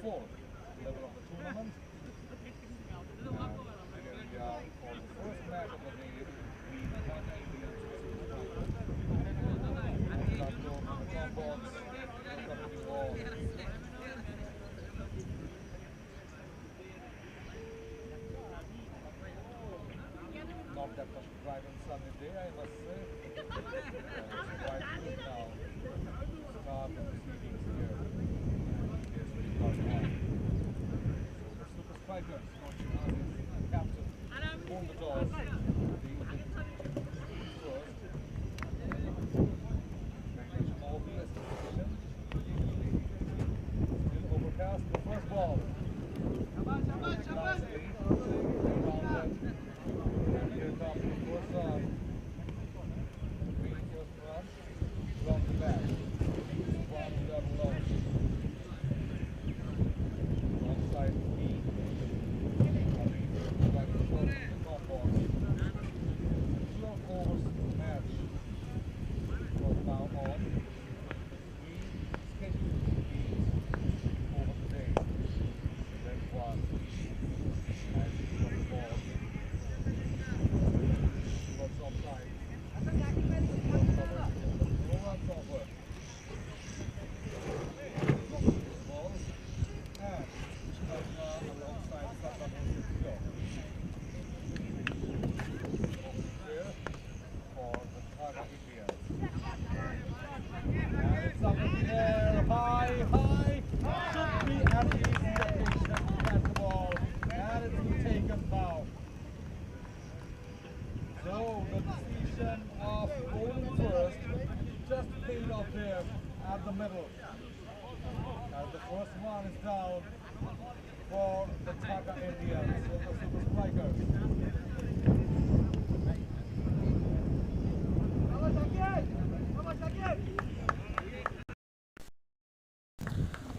fourth level of the tournament. And here we are for the first match of the day. We have Indians versus Prive. Tato from the top box, welcome to you all. Not that much bright and sunny day, I must say. It's quite good now. Start of the proceedings here. Yes, we start on. So the Super Strikers, the captain, on the toss. First. Very much obvious position. Still overcast. The first ball. Nicely. Rounded. And here comes the first run. Green first run. From the back. One double launch. Onside B. Like the first in the compound. 12 overs match from now on. We schedule over the day. Then one. And from the ball. What's offside? No runs offered. Ball. And alongside Saka go. There for the Dhaka Indians. And it's up in the air. High. Should be an easy occasion to catch the ball. And it's taken now. So the decision of bowling first just paid off there at the middle. As the first one is down for the Dhaka Indians, so the Super Strikers.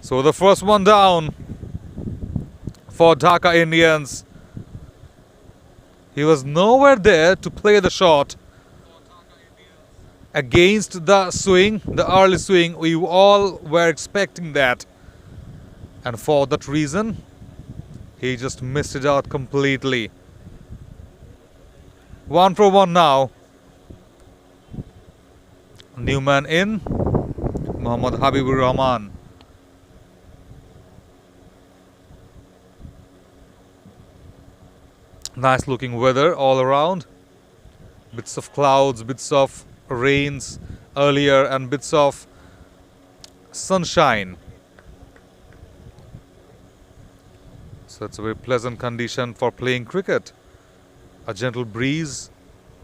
So the first one down for Dhaka Indians. He was nowhere there to play the shot against the swing, the early swing. We all were expecting that. And for that reason, he just missed it out completely. 1 for 1 now. New man in, Mohammad Habibur Rahman. Nice looking weather all around. Bits of clouds, bits of rains earlier, and bits of sunshine. So it's a very pleasant condition for playing cricket. A gentle breeze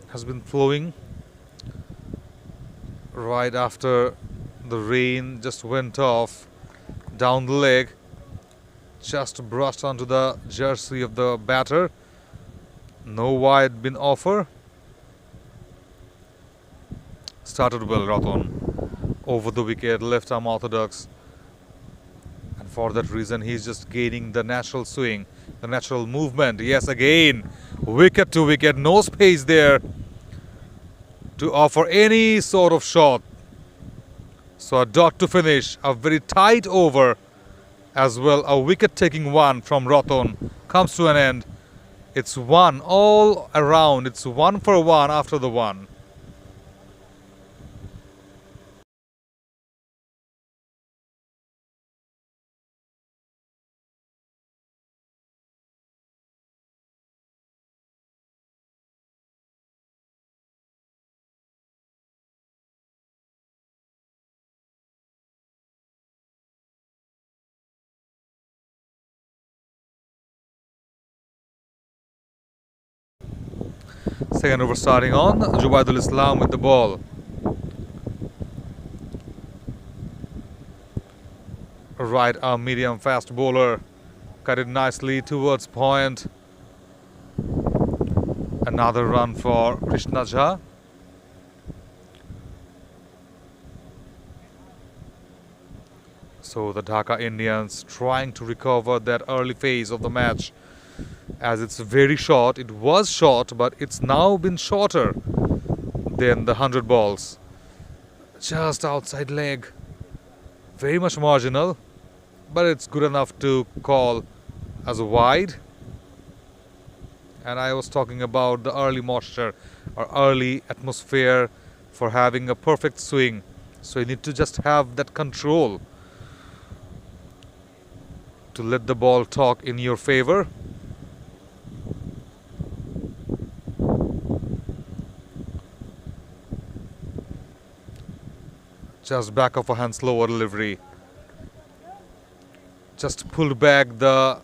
has been flowing right after the rain just went off down the leg, just brushed onto the jersey of the batter. No wide been offer. Started well, Raton. Over the wicket, left arm orthodox. And for that reason, he's just gaining the natural swing, the natural movement. Yes, again, wicket to wicket, no space there to offer any sort of shot. So a dot to finish, a very tight over as well. A wicket taking one from Raton comes to an end. It's one all around. It's 1 for 1 after the one. Second over starting on. Jubaidul Islam with the ball. Right arm medium fast bowler. Cut it nicely towards point. Another run for Krishna Jha. So the Dhaka Indians trying to recover that early phase of the match. As it's very short, it was short, but it's now been shorter than the 100 balls. Just outside leg, very much marginal. but it's good enough to call as a wide. And I was talking about the early moisture or early atmosphere for having a perfect swing. So you need to just have that control to let the ball talk in your favor. Just back of a hand slower delivery. Just pulled back the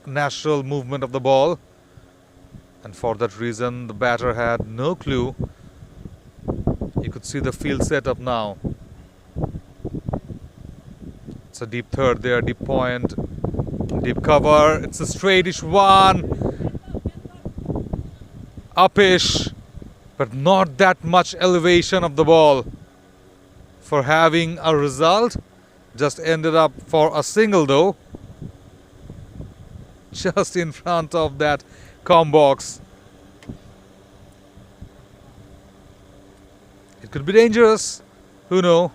natural movement of the ball. And for that reason, the batter had no clue. You could see the field setup now. It's a deep third there, deep point, deep cover. It's a straightish one. Upish, but not that much elevation of the ball for having a result. Just ended up for a single though. Just in front of that com box. It could be dangerous. Who knows?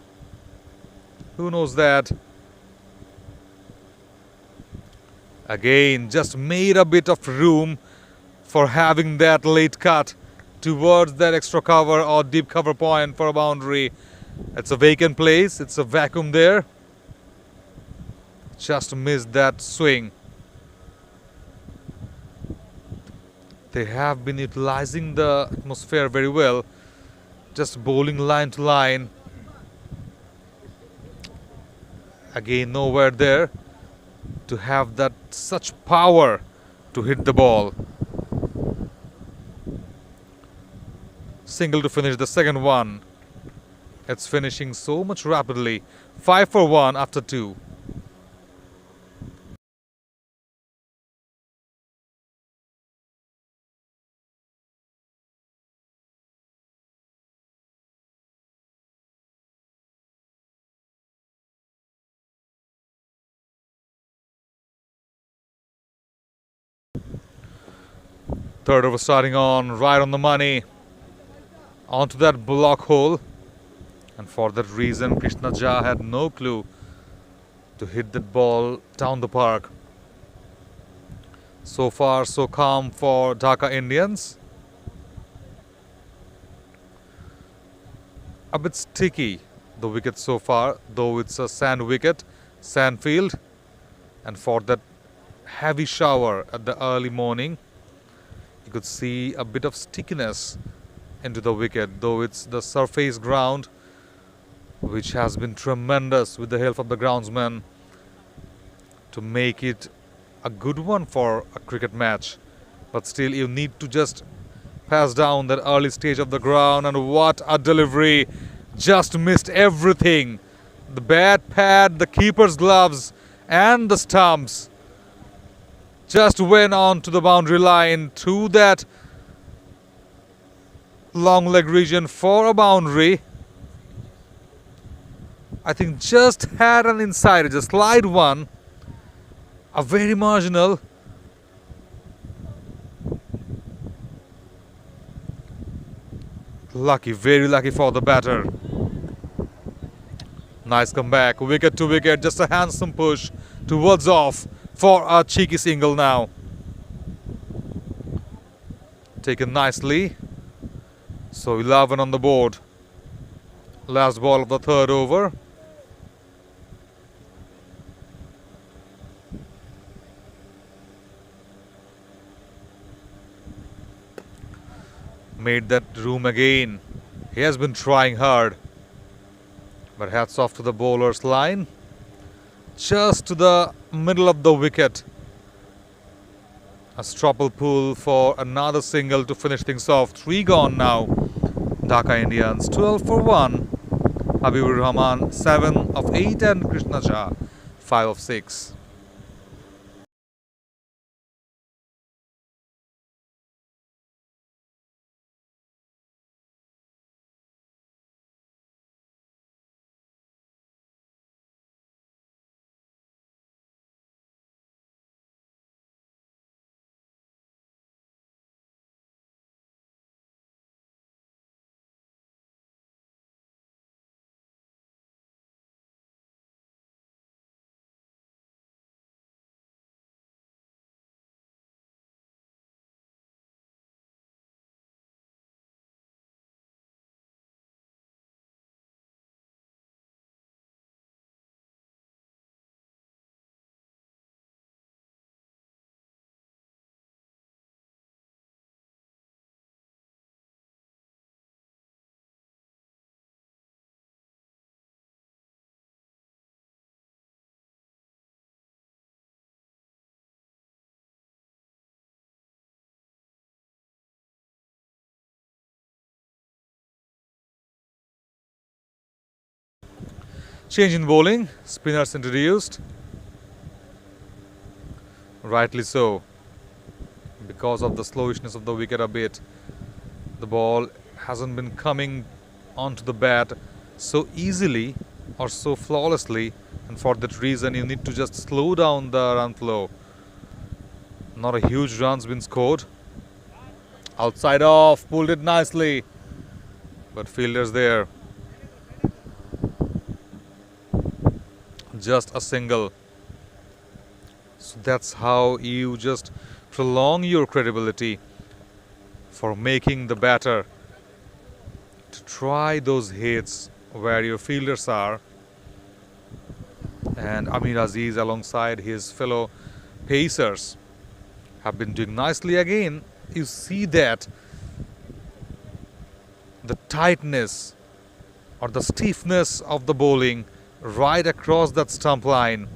Who knows that? Again, just made a bit of room for having that late cut towards that extra cover or deep cover point for a boundary. It's a vacant place. It's a vacuum there. Just missed that swing. They have been utilizing the atmosphere very well. Just bowling line to line. Again, nowhere there to have that such power to hit the ball. Single to finish the second one. It's finishing so much rapidly. 5 for 1 after 2. Third over starting on, right on the money. Onto that block hole. And for that reason, Krishna Jha had no clue to hit that ball down the park. So far, so calm for Dhaka Indians. A bit sticky, the wicket so far, though it's a sand wicket, sand field. And for that heavy shower at the early morning, you could see a bit of stickiness into the wicket, though it's the surface ground, which has been tremendous with the help of the groundsman to make it a good one for a cricket match. But still, you need to just pass down that early stage of the ground. And what a delivery! Just missed everything. The bat pad, the keeper's gloves, and the stumps just went on to the boundary line through that long leg region for a boundary. I think just had an inside, just slide one, a very marginal. Lucky, very lucky for the batter. Nice comeback, wicket to wicket, just a handsome push towards off for a cheeky single now. Taken nicely. So 11 on the board. Last ball of the third over. Made that room again. He has been trying hard. But hats off to the bowler's line. Just to the middle of the wicket. A stropple pull for another single to finish things off. 3 gone now. Dhaka Indians 12 for 1. Habibur Rahman 7 of 8 and Krishna Jha 5 of 6. Change in bowling. Spinners introduced. Rightly so. Because of the slowishness of the wicket a bit, the ball hasn't been coming onto the bat so easily or so flawlessly, and for that reason you need to just slow down the run flow. Not a huge run's been scored. Outside off, pulled it nicely, but fielders there. Just a single. So that's how you just prolong your credibility for making the batter to try those hits where your fielders are. And Amir Aziz alongside his fellow pacers have been doing nicely again. You see that the tightness or the stiffness of the bowling right across that stump line.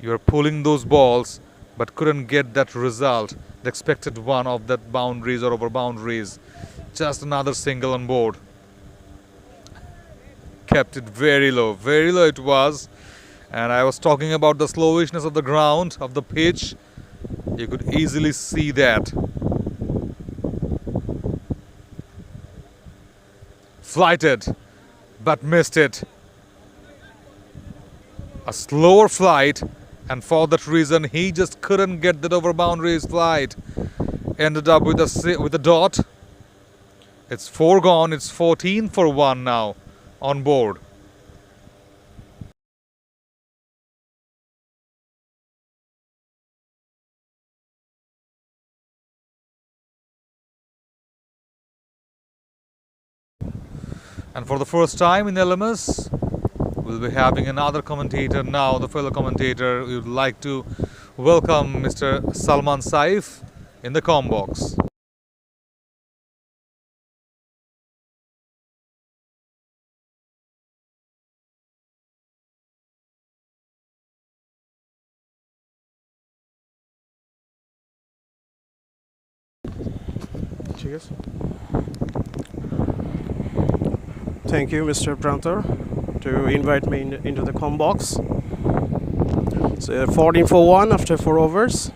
You are pulling those balls but couldn't get that result, the expected one of that boundaries or over boundaries. Just another single on board. Kept it very low it was. And I was talking about the slowishness of the ground, of the pitch. You could easily see that. Flighted, but missed it. A slower flight, and for that reason he just couldn't get that over boundaries flight. Ended up with a dot. It's 4 gone, it's 14 for 1 now on board. And for the first time in LMS, we'll be having another commentator now, the fellow commentator. We would like to welcome Mr. Salman Saif in the comm box. Cheers. Thank you, Mr. Pranthar, to invite me into the comm box. So 14 for 1 after 4 overs.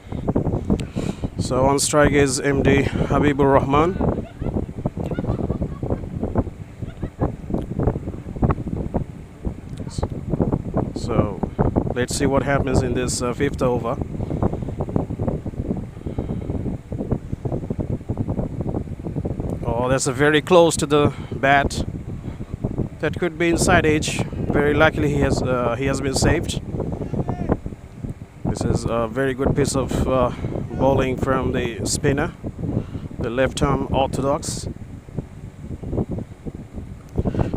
So on strike is MD Habibur Rahman. So let's see what happens in this 5th over. Oh, that's a very close to the bat. That could be inside edge. Very likely he has been saved. This is a very good piece of bowling from the spinner, the left-arm orthodox.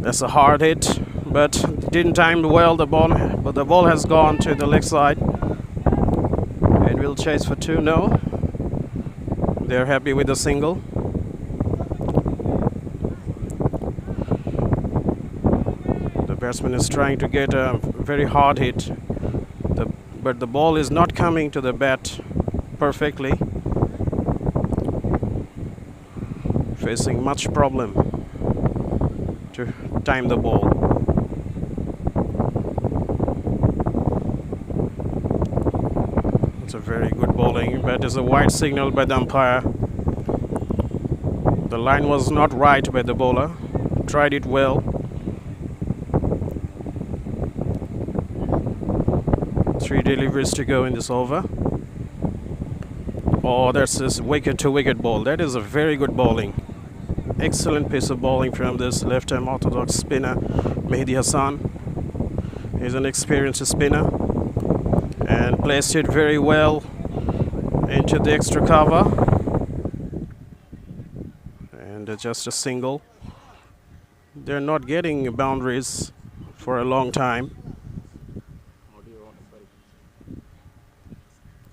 That's a hard hit, but didn't time well the ball. But the ball has gone to the leg side, and we'll chase for 2. No, they're happy with the single. Batsman is trying to get a very hard hit, but the ball is not coming to the bat perfectly. Facing much problem to time the ball. It's a very good bowling, but it's a wide signal by the umpire. The line was not right by the bowler. Tried it well. 3 deliveries to go in this over. Oh, that's this wicket to wicket ball. That is a very good bowling. Excellent piece of bowling from this left-arm orthodox spinner, Mehdi Hassan. He's an experienced spinner and placed it very well into the extra cover. And just a single. They're not getting boundaries for a long time.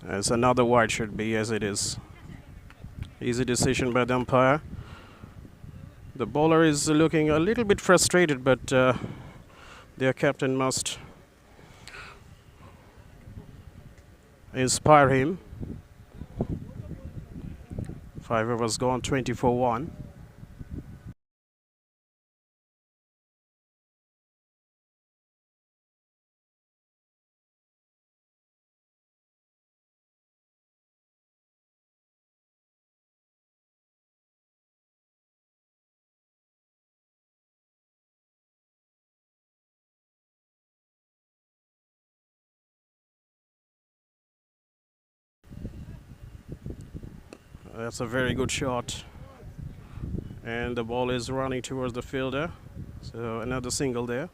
As another wide should be as it is. Easy decision by the umpire. The bowler is looking a little bit frustrated, but their captain must inspire him. 5 overs gone, 20 for 1. That's a very good shot. And the ball is running towards the fielder. So another single there.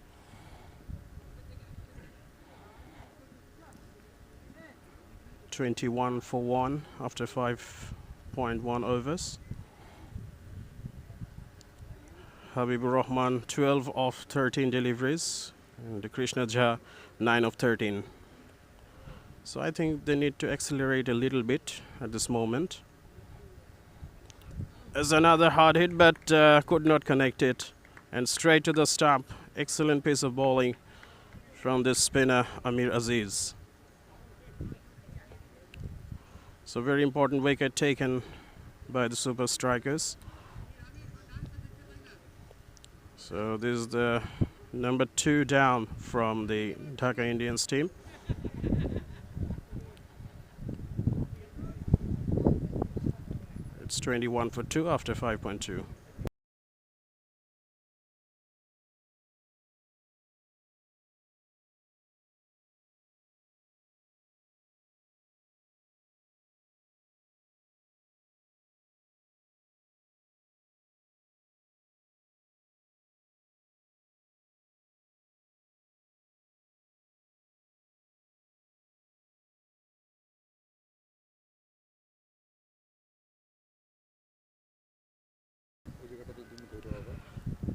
"21 for 1 after 5.1 overs. Habibur Rahman 12 of 13 deliveries, and Krishna Jha 9 of 13. So I think they need to accelerate a little bit at this moment. There's another hard hit, but could not connect it. And straight to the stump. Excellent piece of bowling from this spinner, Amir Aziz. So very important wicket taken by the super strikers. So this is the number 2 down from the Dhaka Indians team. It's 21 for 2 after 5.2.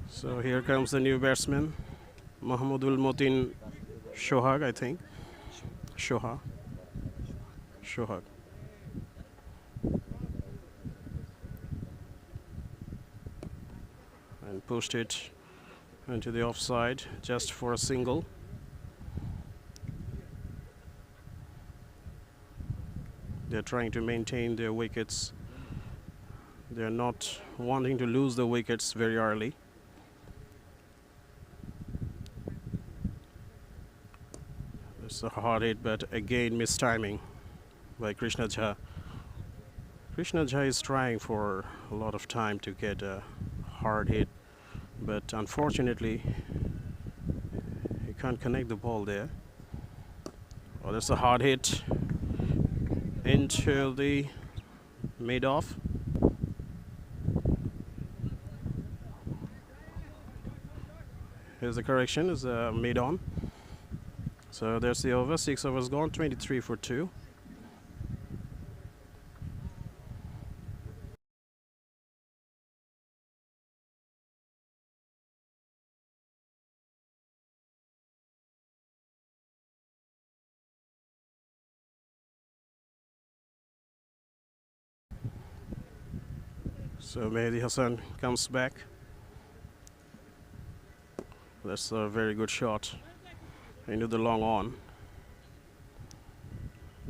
So here comes the new batsman, Mahmudul Motin Shohag, I think. Shohag. And pushed it into the offside just for a single. They're trying to maintain their wickets. They're not wanting to lose the wickets very early. It's a hard hit, but again mistiming by Krishna Jha. Krishna Jha is trying for a lot of time to get a hard hit, but unfortunately he can't connect the ball there. Oh, that's a hard hit into the mid-off. Here's the correction, is mid-on. So there's the over, 6 overs gone, 23 for 2. So Mehdi Hassan comes back. That's a very good shot into the long on.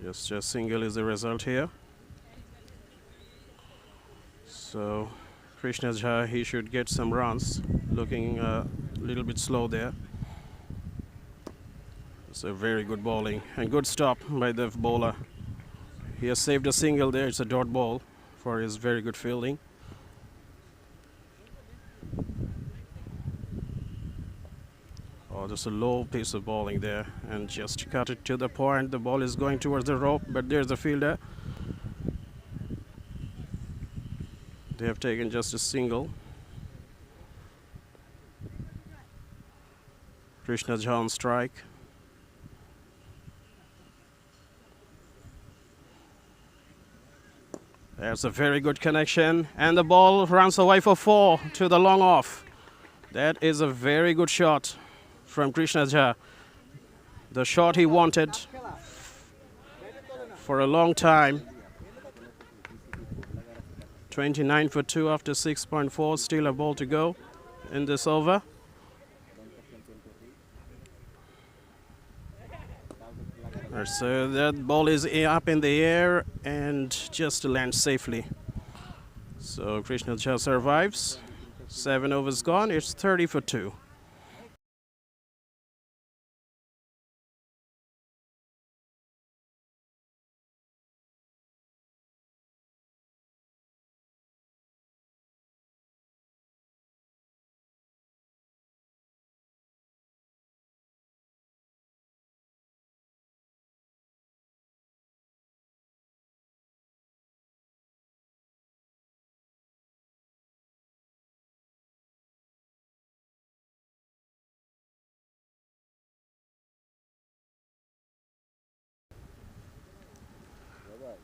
Just a single is the result here. So Krishna Jha, he should get some runs. Looking a little bit slow there. It's a very good bowling and good stop by the bowler. He has saved a single there. It's a dot ball for his very good fielding. Oh, there's a low piece of bowling there, and just cut it to the point. The ball is going towards the rope, but there's the fielder. They have taken just a single. Krishna Jha on strike. There's a very good connection, and the ball runs away for 4 to the long off. That is a very good shot from Krishna Jha. The shot he wanted for a long time. 29 for 2 after 6.4. Still a ball to go in this over. So that ball is up in the air and just lands safely. So Krishna Jha survives. 7 overs gone. It's 30 for 2.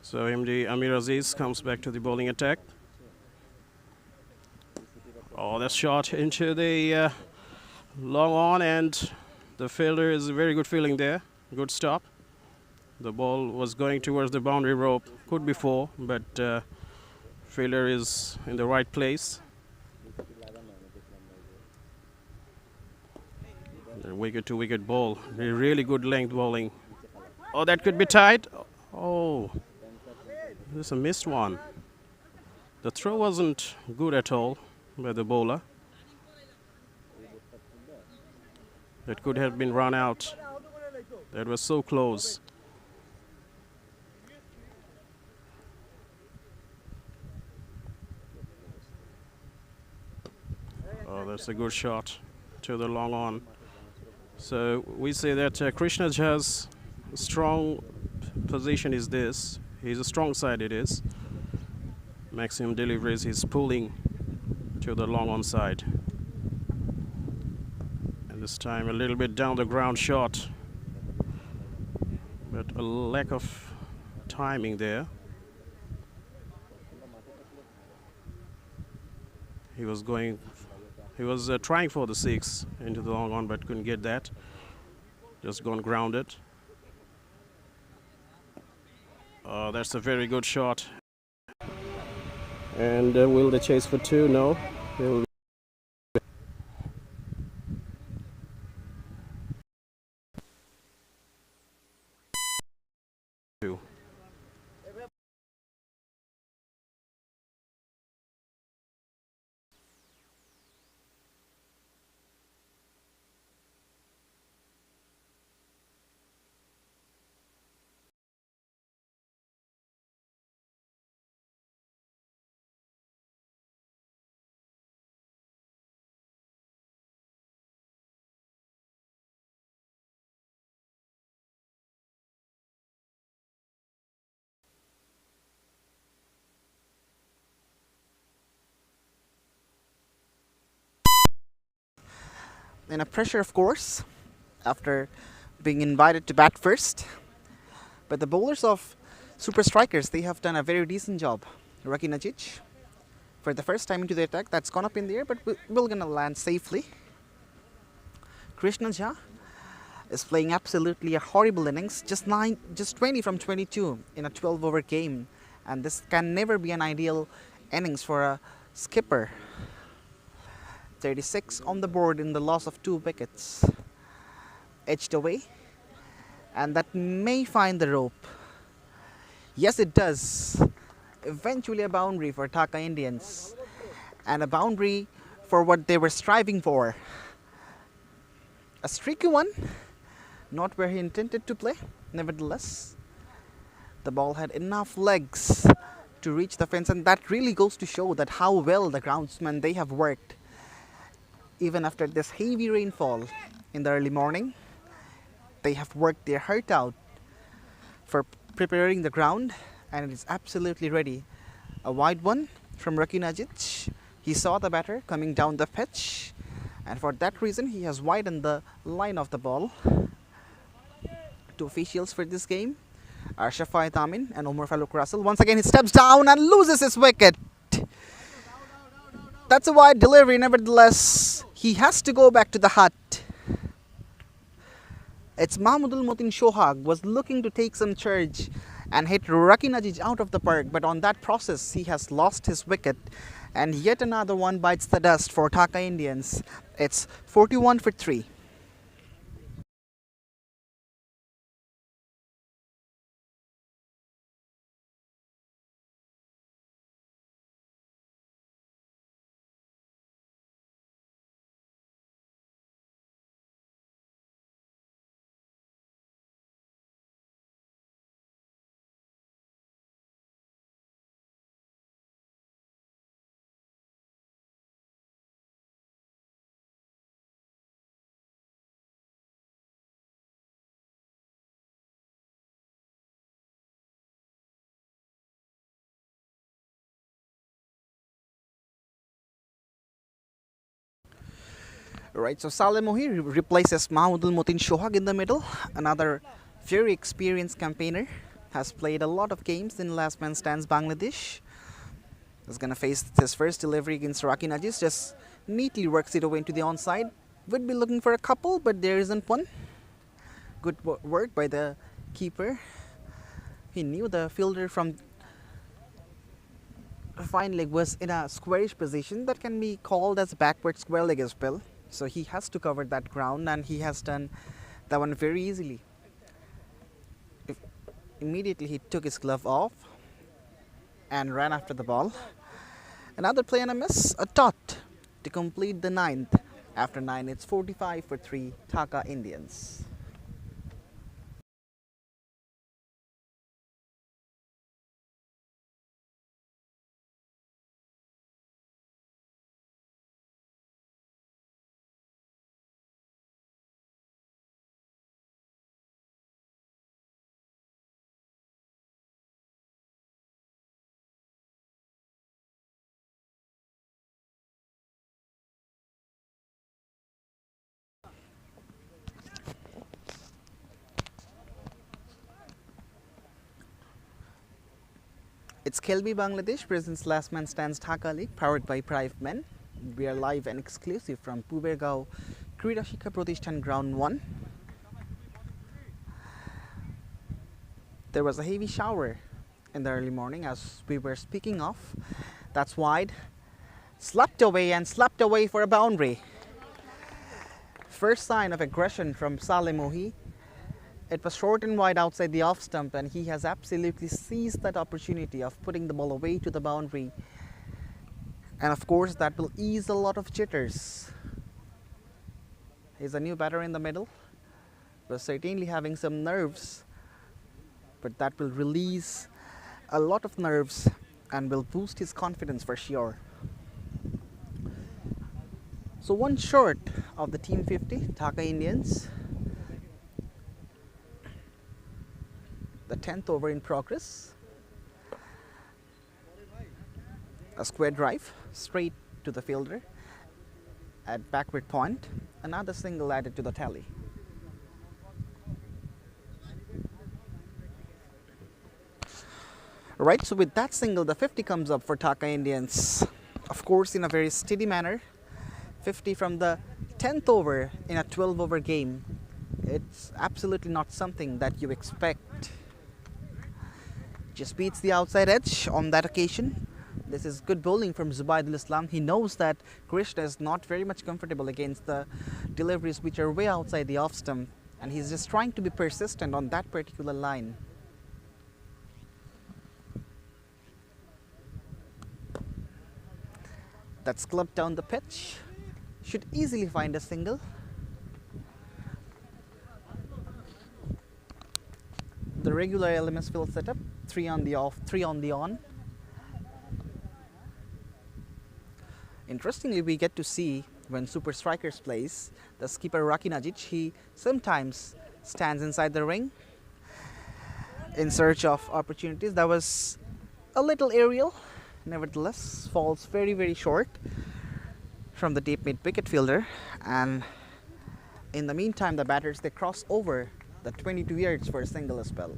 So MD Amir Aziz comes back to the bowling attack. Oh, that's shot into the long on, and the fielder is a very good feeling there. Good stop. The ball was going towards the boundary rope. Could be four, but fielder is in the right place. The wicket to wicket ball. A really good length bowling. Oh, that could be tight. Oh, this is a missed one. The throw wasn't good at all by the bowler. That could have been run out. That was so close. Oh, that's a good shot to the long on. So we say that Krishna Jha's strong position is this. He's a strong side it is. Maximum deliveries he's pulling to the long on side. And this time a little bit down the ground shot. But a lack of timing there. He was trying for the six into the long on, but couldn't get that. Just gone grounded. That's a very good shot. And will they chase for two? No. They will. Two. In a pressure, of course, after being invited to bat first. But the bowlers of Super Strikers, they have done a very decent job. Raki Najic, for the first time into the attack, that's gone up in the air, but we're gonna land safely. Krishna Jha is playing absolutely a horrible innings, just 20 from 22 in a 12-over game, and this can never be an ideal innings for a skipper. 36 on the board in the loss of 2 wickets. Edged away, and that may find the rope. Yes, it does. Eventually a boundary for Dhaka Indians, and a boundary for what they were striving for. A streaky one, not where he intended to play. Nevertheless, the ball had enough legs to reach the fence, and that really goes to show that how well the groundsmen, they have worked. Even after this heavy rainfall in the early morning, they have worked their heart out for preparing the ground, and it is absolutely ready. A wide one from Raki Najic. He saw the batter coming down the pitch, and for that reason he has widened the line of the ball. 2 officials for this game are Shafai Tamin and Omar Farouk Russell. Once again he steps down and loses his wicket. That's a wide delivery. Nevertheless, he has to go back to the hut. It's Mahmudul Motin Shohag was looking to take some charge and hit Raki Najic out of the park, but on that process he has lost his wicket, and yet another one bites the dust for Dhaka Indians. It's 41 for 3. Right, so Saleh Mohir replaces Mahmudul Motin Shohag in the middle, another very experienced campaigner. has played a lot of games in Last Man Stands Bangladesh. Is going to face his first delivery against Raki Najis. Just neatly works it away into the onside. Would be looking for a couple, but there isn't one. Good work by the keeper. He knew the fielder from fine leg was in a squarish position that can be called as a backward square leg as well. So he has to cover that ground, and he has done that one very easily. Immediately he took his glove off and ran after the ball. Another play and a miss, a dot to complete the 9th. After 9, it's 45 for 3 Dhaka Indians. It's Khelbei, Bangladesh presents Last Man Stands Dhaka League powered by Prive Men. We are live and exclusive from Pubergao Krida Shikha Pratishthan Ground 1. There was a heavy shower in the early morning as we were speaking of. That's wide. Slapped away for a boundary. First sign of aggression from Saleh Mohi. It was short and wide outside the off stump, and he has absolutely seized that opportunity of putting the ball away to the boundary. And of course, that will ease a lot of jitters. He's a new batter in the middle. Was certainly having some nerves, but that will release a lot of nerves and will boost his confidence for sure. So one short of the Team 50, Dhaka Indians. The 10th over in progress. A square drive straight to the fielder at backward point. Another single added to the tally. Right, so with that single, the 50 comes up for Dhaka Indians. Of course, in a very steady manner. 50 from the 10th over in a 12 over game. It's absolutely not something that you expect. Just beats the outside edge on that occasion. This is good bowling from Zubaidul Islam. He knows that Krishna is not very much comfortable against the deliveries which are way outside the off stump, and he's just trying to be persistent on that particular line. That's clubbed down the pitch. Should easily find a single. The regular LMS field setup, 3 on the off, 3 on the on. Interestingly, we get to see when Super Strikers plays, the skipper Raki Najic, he sometimes stands inside the ring in search of opportunities. That was a little aerial, nevertheless, falls very, very short from the deep mid wicket fielder. And in the meantime, the batters, they cross over the 22 yards for a single as well.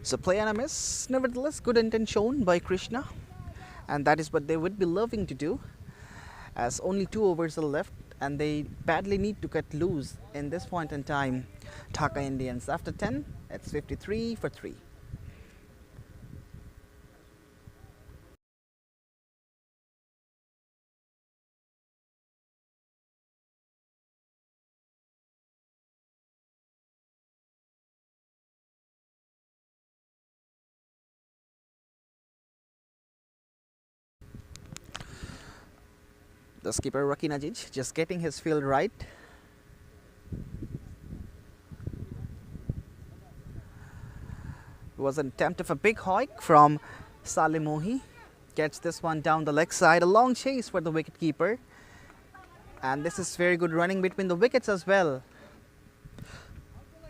So play and a miss, nevertheless good intent shown by Krishna, and that is what they would be loving to do, as only 2 overs are left and they badly need to cut loose in this point in time. Dhaka Indians after 10, it's 53 for 3. The skipper Raki Najic just getting his field right. It was an attempt of a big hike from Saleh Mohi. Gets this one down the leg side. A long chase for the wicketkeeper. And this is very good running between the wickets as well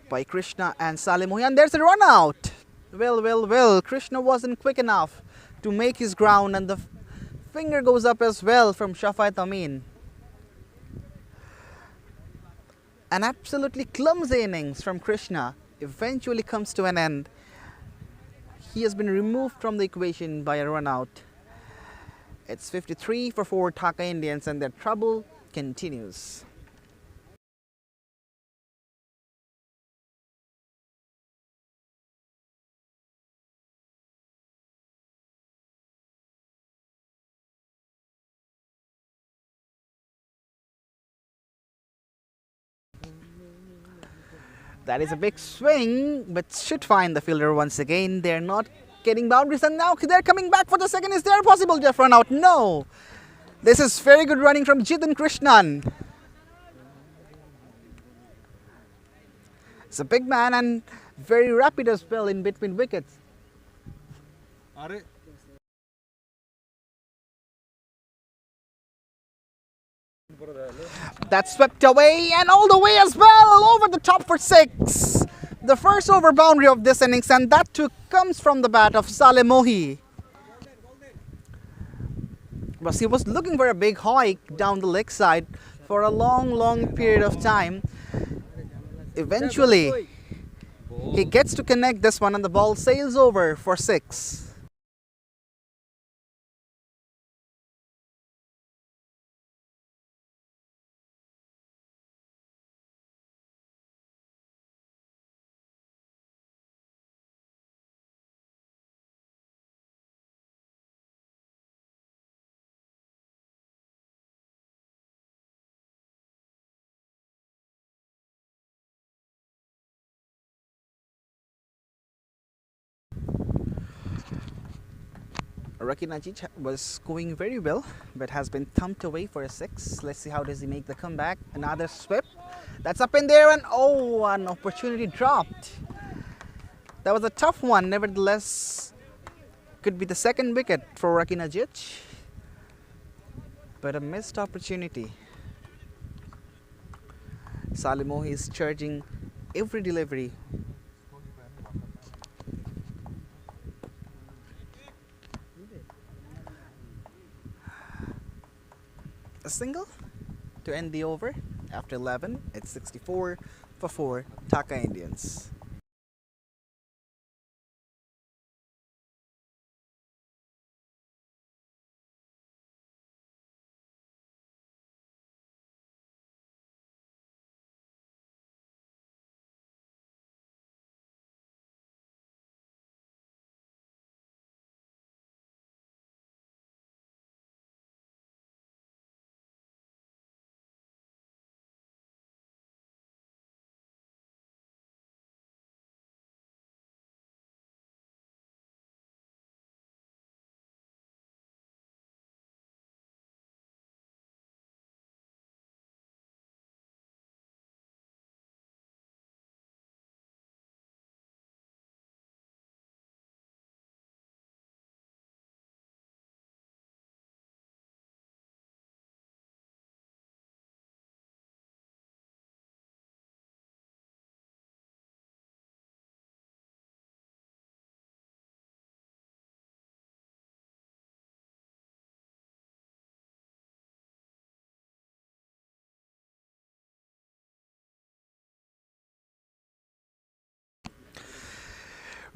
by Krishna and Saleh Mohi. And there's a run out. Well. Krishna wasn't quick enough to make his ground, and the finger goes up as well from Shafat Amin. An absolutely clumsy innings from Krishna eventually comes to an end. He has been removed from the equation by a run out. It's 53 for 4 Dhaka Indians, and their trouble continues. That is a big swing, but should find the fielder once again. They're not getting boundaries, and now they're coming back for the second. Is there a possible Jeff run out? No. This is very good running from Jitin Krishnan. It's a big man and very rapid as well in between wickets. That's swept away and all the way as well, over the top for 6. The first over boundary of this innings, and that too comes from the bat of Saleh Mohi. But he was looking for a big hike down the leg side for a long period of time. Eventually, he gets to connect this one and the ball sails over for 6. Raki Najic was going very well, but has been thumped away for a 6. Let's see how does he make the comeback. Another sweep. That's up in there, and oh, an opportunity dropped. That was a tough one. Nevertheless, could be the second wicket for Raki Najic, but a missed opportunity. Saleh Mohi is charging every delivery. A single to end the over. After 11, it's 64 for 4 Dhaka Indians.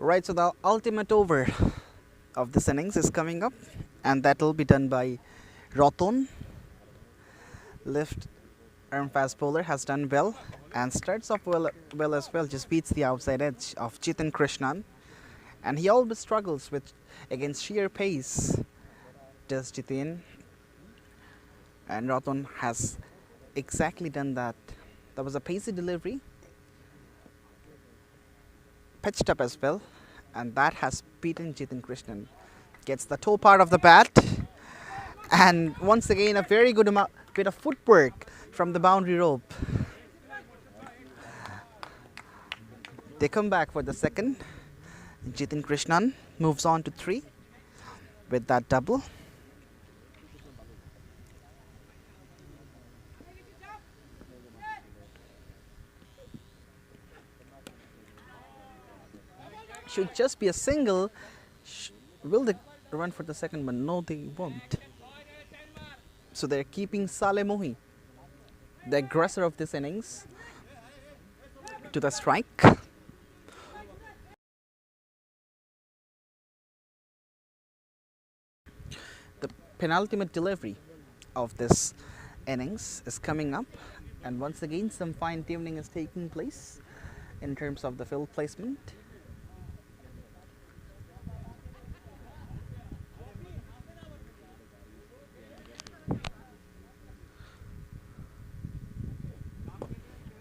Right, so the ultimate over of this innings is coming up, and that will be done by Roton. Left arm fast bowler has done well and starts off well as well. Just beats the outside edge of Jitin Krishnan, and he always struggles with against sheer pace. Does Jitin, and Roton has exactly done that. That was a pacey delivery, pitched up as well, and that has beaten Jitin Krishnan. Gets the toe part of the bat, and once again a very good bit of footwork from the boundary rope. They come back for the second. Jitin Krishnan moves on to 3 with that double. Should just be a single. Will they run for the second one? No, they won't. So they're keeping Saleh Mohi, the aggressor of this innings, to the strike. The penultimate delivery of this innings is coming up, and once again some fine tuning is taking place in terms of the field placement.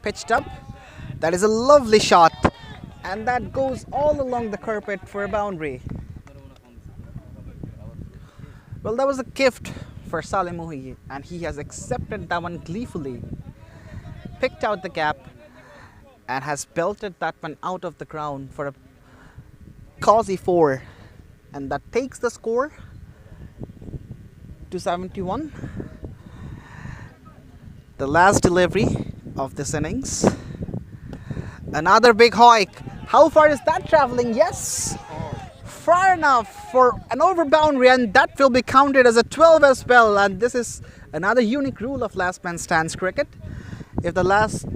Pitched up, that is a lovely shot, and that goes all along the carpet for a boundary. Well, that was a gift for Saleh Mohi, and he has accepted that one gleefully, picked out the gap, and has belted that one out of the ground for a causey 4, and that takes the score to 71. The last delivery of this innings. Another big hike. How far is that traveling? Yes, far enough for an over boundary, and that will be counted as a 12 as well. And this is another unique rule of last man stands cricket. If the last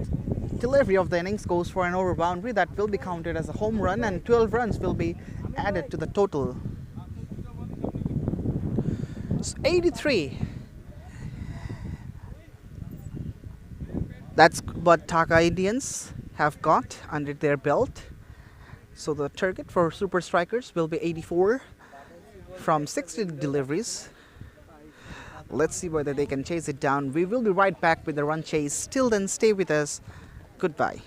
delivery of the innings goes for an over boundary, that will be counted as a home run, and 12 runs will be added to the total. So 83. That's what Dhaka Indians have got under their belt. So the target for super strikers will be 84 from 60 deliveries. Let's see whether they can chase it down. We will be right back with the run chase. Till then, stay with us. Goodbye.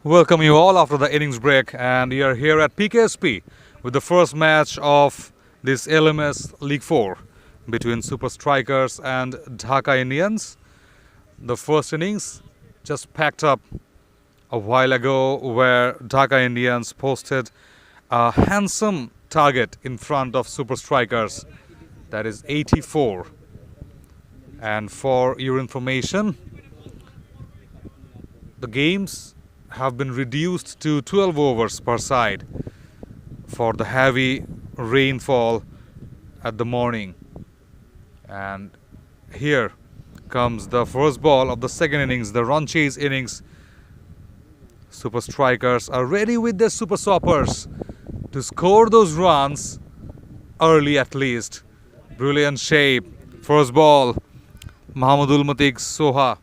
Welcome you all after the innings break, and we are here at PKSP with the first match of this LMS League 4 between Super Strikers and Dhaka Indians. The first innings just packed up a while ago, where Dhaka Indians posted a handsome target in front of Super Strikers, that is 84. And for your information, the games have been reduced to 12 overs per side for the heavy rainfall at the morning. And here comes the first ball of the second innings, the run chase innings. Super Strikers are ready with their super soppers to score those runs early at least. Brilliant shape. First ball, Mahamadul Matik Soha.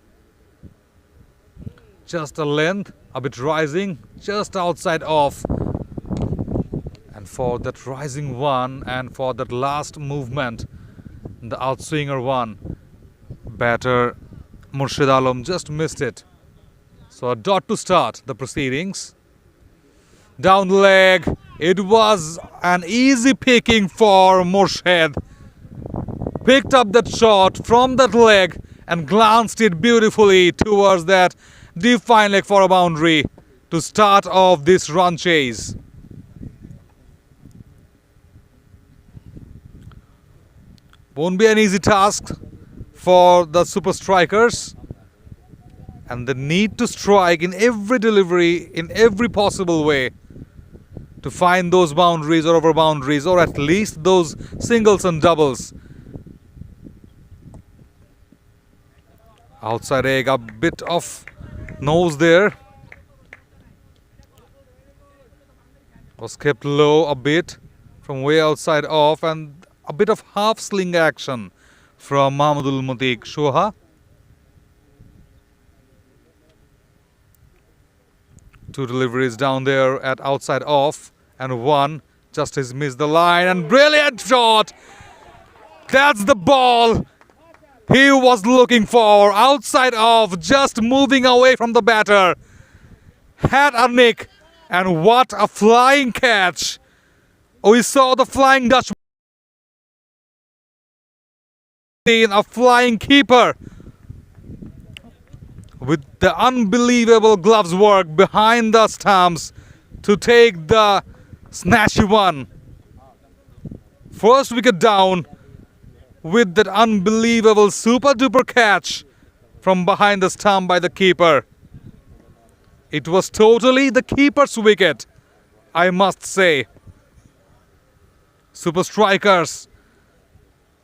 Just a length, a bit rising, just outside off. And for that rising one and for that last movement, the outswinger one, batter Murshid Alam just missed it. So a dot to start the proceedings. Down the leg, it was an easy picking for Murshid. Picked up that shot from that leg and glanced it beautifully towards that deep fine leg for a boundary to start off this run chase. Won't be an easy task for the Super Strikers, and they need to strike in every delivery, in every possible way, to find those boundaries or over boundaries, or at least those singles and doubles. Outside egg, a bit of nose there. Was kept low a bit from way outside off, and a bit of half sling action from Mahmudul Matik Soha. Two deliveries down there at outside off, and one just has missed the line, and brilliant shot. That's the ball he was looking for, outside off, just moving away from the batter. Had a nick, and what a flying catch. We saw the flying Dutch, a flying keeper with the unbelievable gloves work behind the stumps to take the snatchy one. First wicket down with that unbelievable super duper catch from behind the stump by the keeper. It was totally the keeper's wicket, I must say. Super Strikers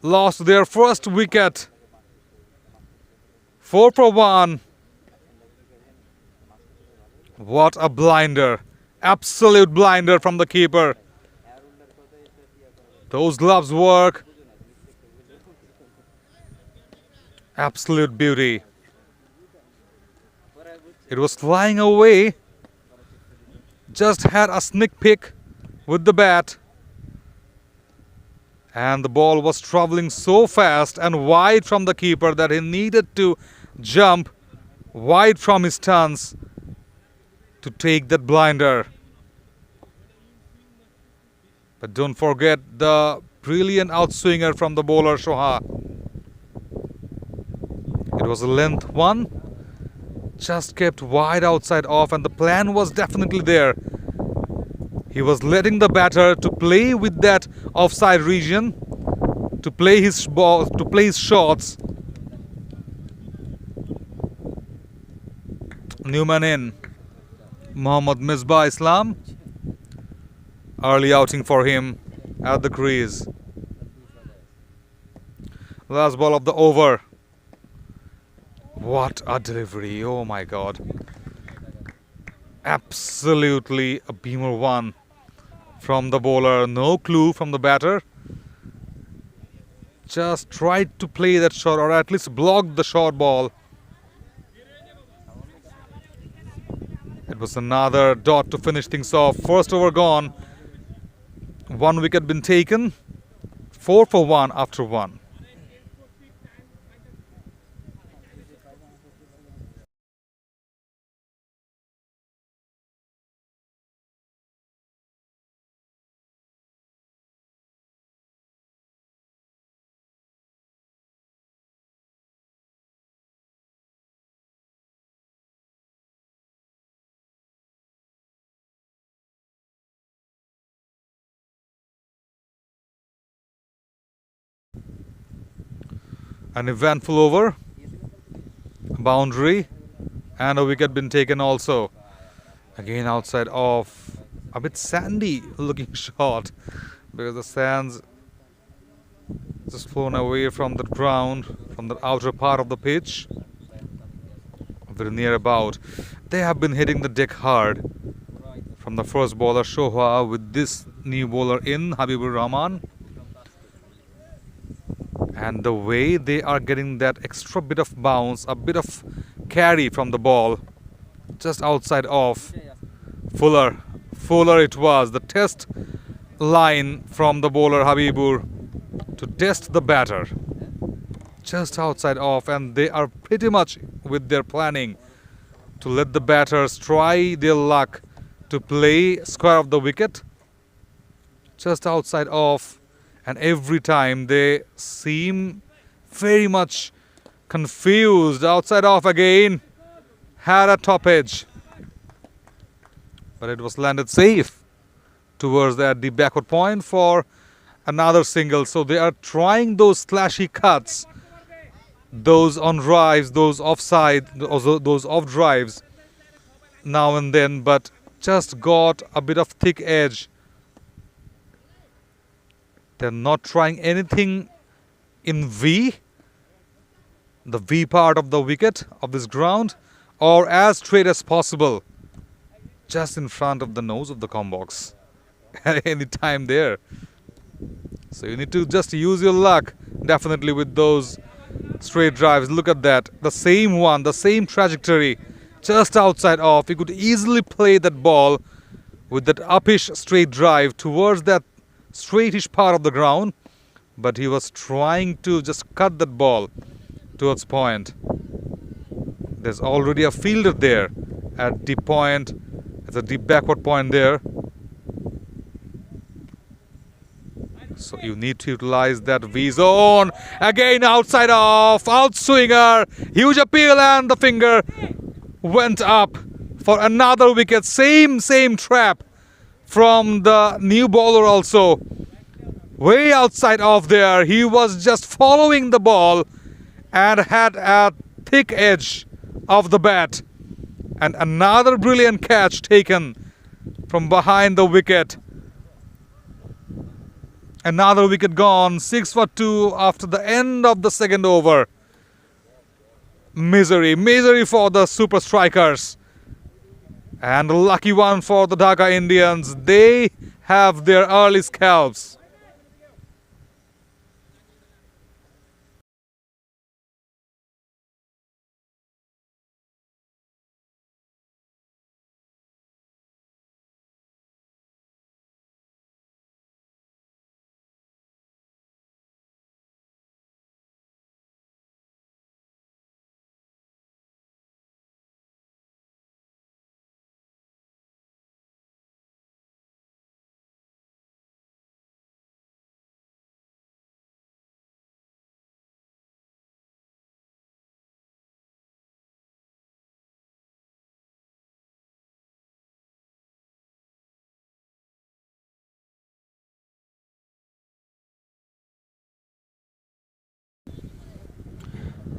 lost their first wicket. 4 for 1. What a blinder. Absolute blinder from the keeper. Those gloves work. Absolute beauty. It was flying away. Just had a sneak peek with the bat. And the ball was traveling so fast and wide from the keeper that he needed to jump wide from his stance to take that blinder. But don't forget the brilliant outswinger from the bowler Soha. It was a length one, just kept wide outside off, and the plan was definitely there. He was letting the batter to play with that offside region, to play his ball, to play his shots. Newman in. Mohammad Misbah Islam. Early outing for him at the crease. Last ball of the over. What a delivery, oh my god. Absolutely a beamer one from the bowler. No clue from the batter. Just tried to play that shot, or at least block the short ball. It was another dot to finish things off. First over gone. 1 wicket been taken. 4 for 1 after 1. An eventful over, boundary, and a wicket been taken also. Again outside off, a bit sandy looking shot because the sands just flown away from the ground, from the outer part of the pitch. Very near about. They have been hitting the deck hard from the first bowler Shoha with this new bowler in Habibur Rahman. And the way they are getting that extra bit of bounce, a bit of carry from the ball, just outside off. Fuller it was, the test line from the bowler Habibur to test the batter. Just outside off, and they are pretty much with their planning to let the batters try their luck to play square of the wicket. Just outside off. And every time they seem very much confused. Outside off again. Had a top edge. But it was landed safe towards that deep backward point for another single. So they are trying those slashy cuts. Those on drives, those offside, those off drives now and then. But just got a bit of thick edge. They're not trying anything in V, the V part of the wicket of this ground, or as straight as possible, just in front of the nose of the com box at any time there. So you need to just use your luck, definitely, with those straight drives. Look at that, the same one, the same trajectory, just outside off. You could easily play that ball with that uppish straight drive towards that straightish part of the ground, but he was trying to just cut that ball towards point. There's already a fielder there at deep point. It's a deep backward point there. So you need to utilize that V zone. Again outside off, out swinger, huge appeal, and the finger went up for another wicket. Same trap from the new bowler also. Way outside off there. He was just following the ball and had a thick edge of the bat. And another brilliant catch taken from behind the wicket. Another wicket gone. 6 for 2 after the end of the second over. Misery for the super strikers. And a lucky one for the Dhaka Indians. They have their early scalps.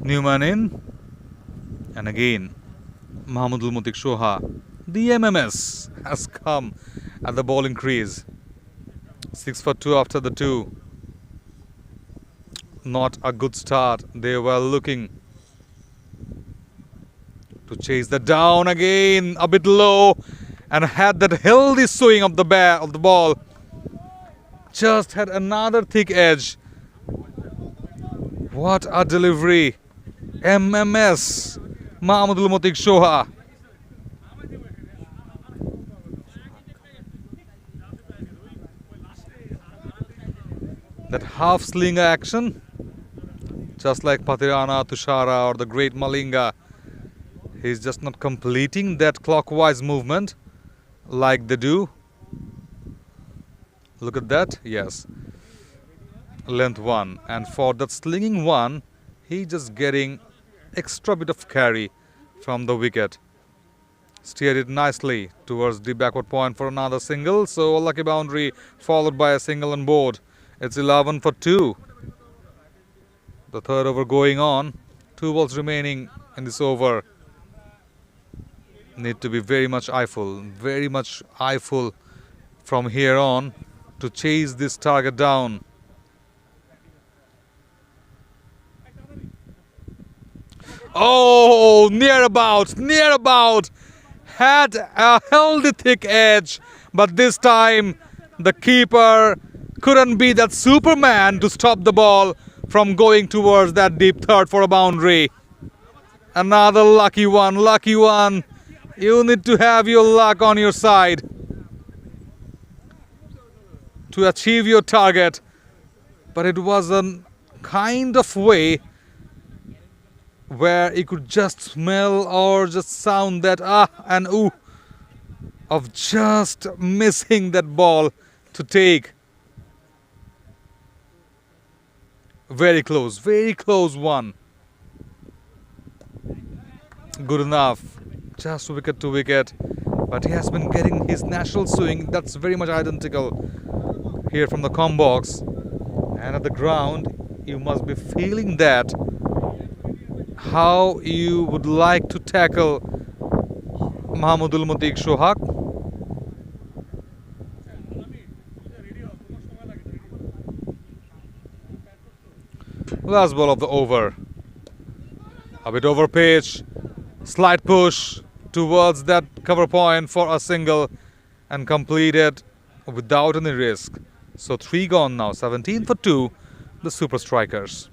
Newman in. And again, Mahmudul Mutik Shoha, the MMS, has come at the bowling crease. 6 for 2 after the 2. Not a good start. They were looking to chase that down again, a bit low, and had that healthy swing of the ball. Just had another thick edge. What a delivery. MMS, Mahmudul Mutik Shoha. That half slinger action, just like Patirana, Tushara or the great Malinga. He's just not completing that clockwise movement like they do. Look at that, yes. Length 1. And for that slinging one, he just getting extra bit of carry from the wicket. Steered it nicely towards the backward point for another single. So a lucky boundary followed by a single on board. It's 11 for 2. The third over going on. 2 balls remaining in this over. Need to be very much eyeful from here on to chase this target down. Oh, near about. Had a healthy thick edge, but this time the keeper couldn't be that Superman to stop the ball from going towards that deep third for a boundary. Another lucky one. You need to have your luck on your side to achieve your target. But it was a kind of way where you could just smell or just sound that ah and ooh of just missing that ball to take. Very close one. Good enough. Just wicket to wicket. But he has been getting his natural swing. That's very much identical here from the com box. And at the ground, you must be feeling that how you would like to tackle Mahmudul Mutik Shohak. Last ball of the over. A bit over pitch. Slight push towards that cover point for a single and completed without any risk. So 3 gone now. 17 for 2. The Super Strikers.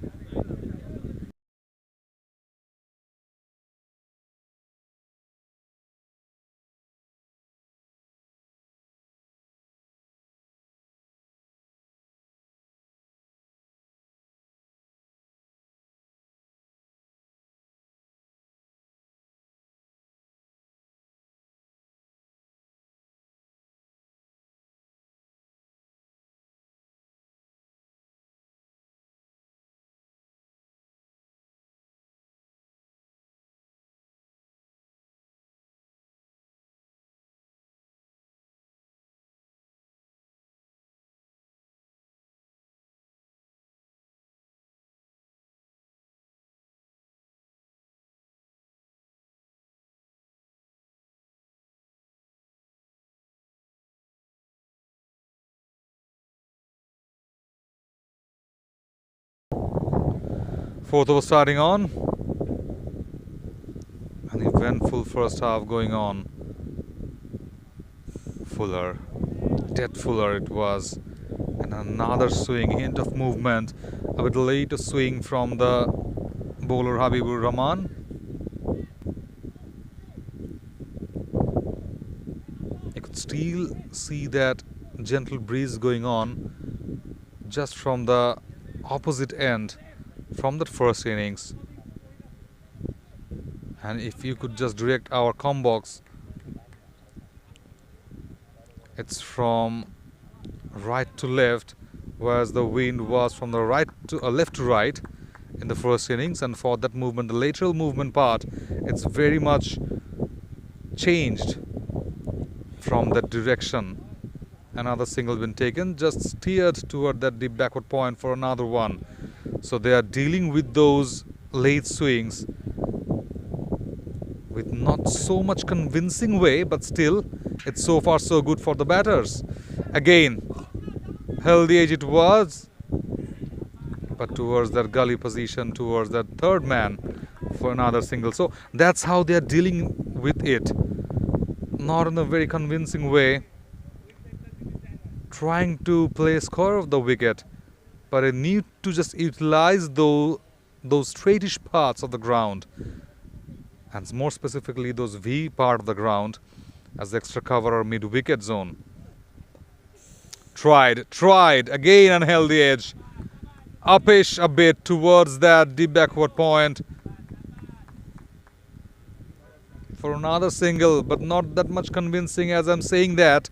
Fourth over starting on. An eventful first half going on. Fuller, dead Fuller it was. And another swing, hint of movement. A bit late a swing from the bowler Habibur Rahman. You could still see that gentle breeze going on just from the opposite end from that first innings. And if you could just direct our com box, it's from right to left, whereas the wind was from the right to left to right in the first innings. And for that movement, the lateral movement part, it's very much changed from that direction. Another single been taken, just steered toward that deep backward point for another one. So they are dealing with those late swings with not so much convincing way, but still it's so far so good for the batters. Again, held the edge it was, but towards that gully position, towards that third man for another single. So that's how they are dealing with it. Not in a very convincing way, trying to play score of the wicket, but I need to just utilize those straightish parts of the ground, and more specifically those V part of the ground as the extra cover or mid-wicket zone. Tried again and held the edge. Uppish a bit towards that deep backward point for another single, but not that much convincing as I'm saying that.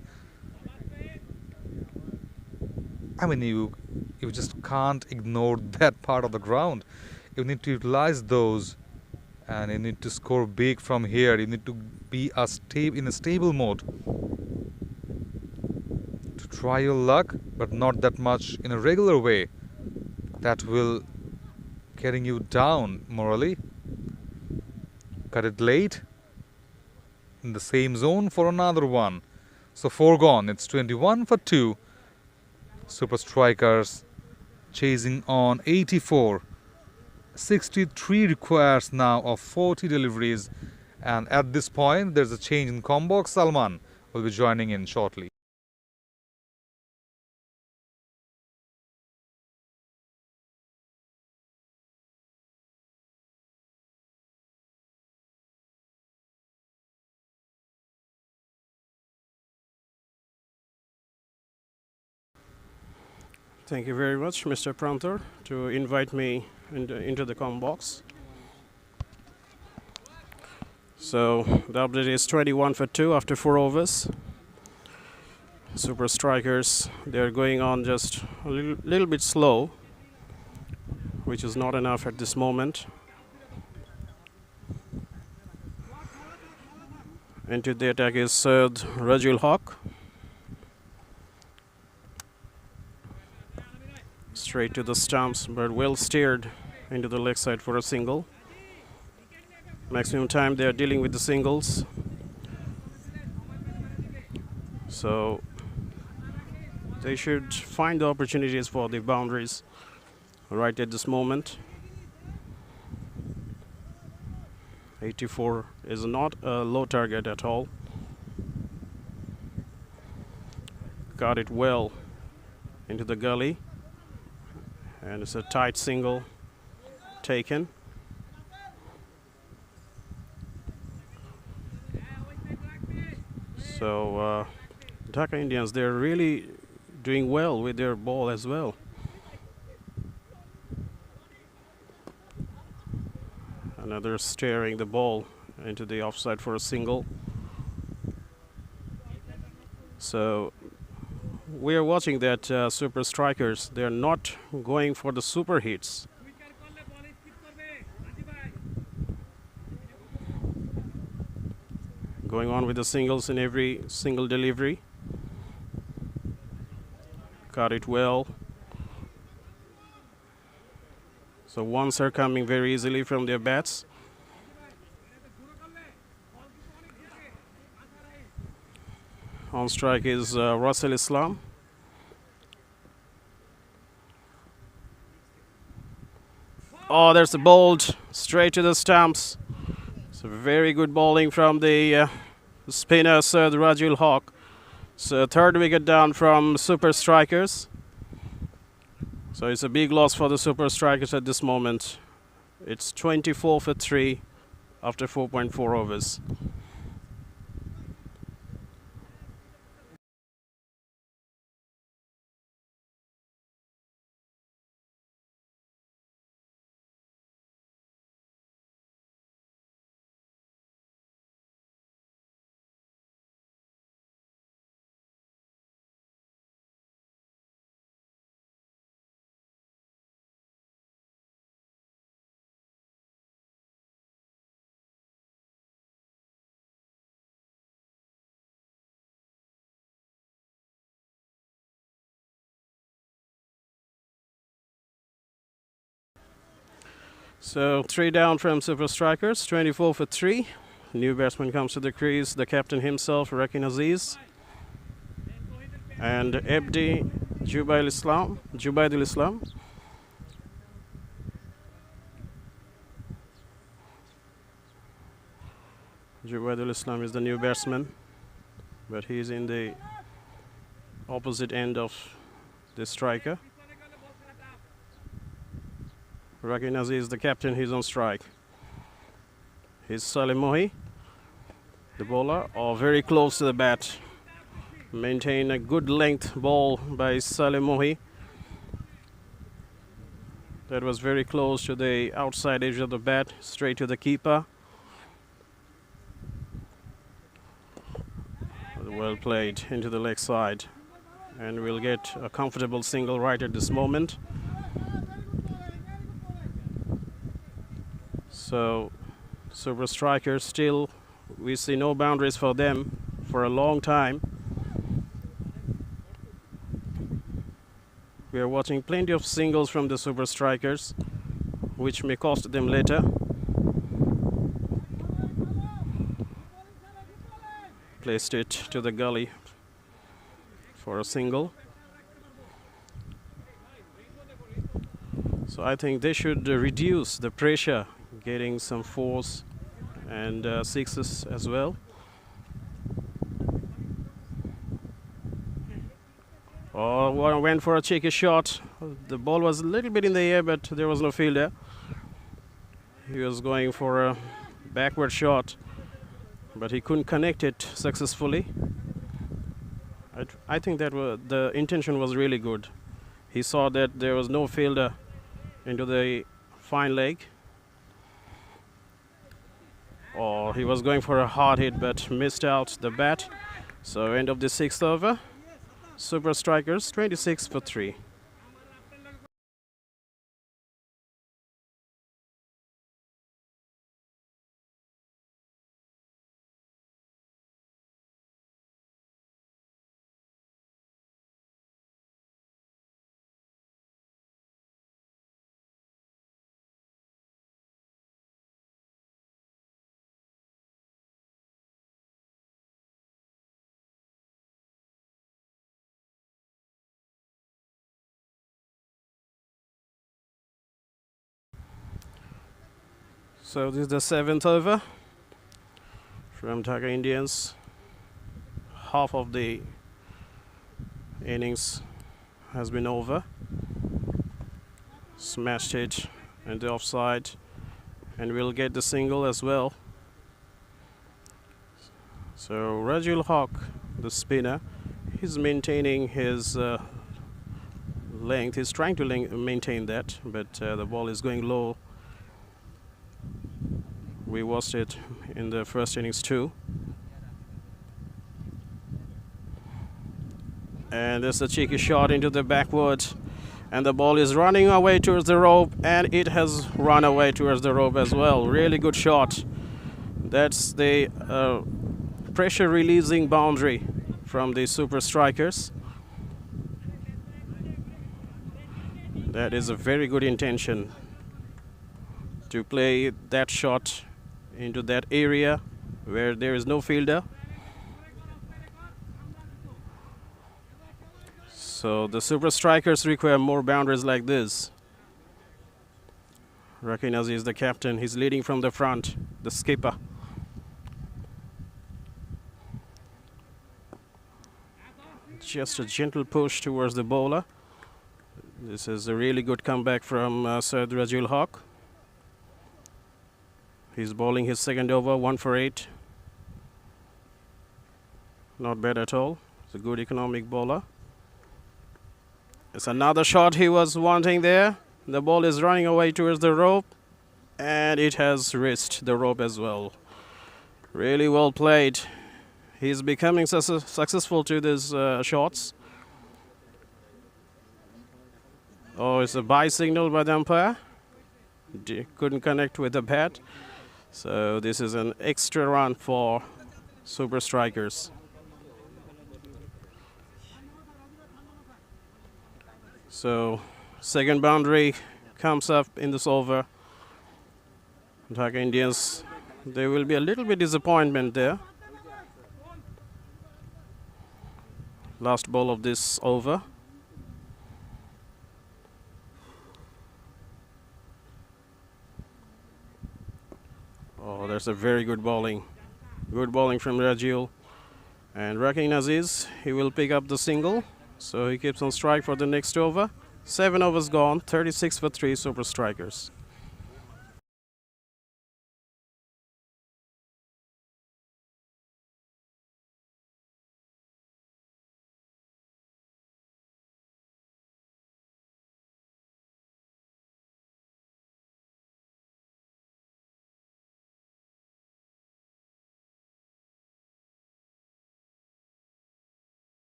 I mean, you just can't ignore that part of the ground. You need to utilize those, and you need to score big from here. You need to be in a stable mode to try your luck, but not that much in a regular way. That will getting you down morally. Cut it late in the same zone for another one. So 4 gone. It's 21 for 2. Super Strikers chasing on 84. 63 requires now of 40 deliveries, and at this point there's a change in combo. Salman will be joining in shortly. Thank you very much, Mr. Prantor, to invite me into the com box. So the update is 21 for 2 after 4 overs. Super Strikers, they're going on just a little bit slow, which is not enough at this moment. Into the attack is Rajul Haq. Straight to the stumps, but well steered into the leg side for a single. Maximum time they are dealing with the singles. So they should find the opportunities for the boundaries right at this moment. 84 is not a low target at all. Got it well into the gully. And it's a tight single taken. So Dhaka Indians, they're really doing well with their ball as well. Another steering the ball into the offside for a single. So we are watching that Super Strikers, they are not going for the super hits. Going on with the singles in every single delivery. Got it well. So ones are coming very easily from their bats. On strike is Russell Islam. Oh, there's a bolt straight to the stumps. It's a very good bowling from the spinner, Sir Rajul Haq. So third wicket down from Super Strikers. So it's a big loss for the Super Strikers at this moment. It's 24 for 3 after 4.4 overs. So 3 down from Super Strikers, 24 for 3. New batsman comes to the crease, the captain himself, Rakin Aziz. And Abdi Jubaidul Islam. Jubaidul Islam is the new batsman, but he's in the opposite end of the striker. Rakin Aziz, the captain, he's on strike. Here's Salim Mohi, the bowler, very close to the bat. Maintain a good length ball by Salim Mohi. That was very close to the outside edge of the bat, straight to the keeper. Well played into the leg side, and we'll get a comfortable single right at this moment. So Super Strikers, still we see no boundaries for them for a long time. We are watching plenty of singles from the Super Strikers. which may cost them later. Placed it to the gully for a single. So I think they should reduce the pressure, getting some fours and sixes as well. Oh, went for a cheeky shot. The ball was a little bit in the air, but there was no fielder. He was going for a backward shot, but he couldn't connect it successfully. I think that the intention was really good. He saw that there was no fielder into the fine leg. Or he was going for a hard hit but missed out the bat. So end of the 6th over. Super Strikers 26 for 3. So this is the 7th over from Dhaka Indians. Half of the innings has been over. Smashed it into offside, and we'll get the single as well. So Rajul Hawk, the spinner, he's maintaining his length. He's trying to maintain that, but the ball is going low. We watched it in the first innings too. And there's a cheeky shot into the backward, and the ball is running away towards the rope, and it has run away towards the rope as well. Really good shot. That's the pressure releasing boundary from the Super Strikers. That is a very good intention to play that shot into that area where there is no fielder. So the Super Strikers require more boundaries like this. Rakinazi is the captain. He's leading from the front, the skipper. Just a gentle push towards the bowler. This is a really good comeback from Syed Rajul Haq. He's bowling his second over, 1 for 8. Not bad at all. It's a good economic bowler. It's another shot he was wanting there. The ball is running away towards the rope, and it has reached the rope as well. Really well played. He's becoming successful to these shots. Oh, it's a bye signal by the umpire. Couldn't connect with the bat. So this is an extra run for Super Strikers. So second boundary comes up in this over. Dhaka Indians, there will be a little bit disappointment there. Last ball of this over. Oh, that's a very good bowling. Good bowling from Rajul. And Rakin Aziz, he will pick up the single. So he keeps on strike for the next over. 7 overs gone, 36 for 3 Super Strikers.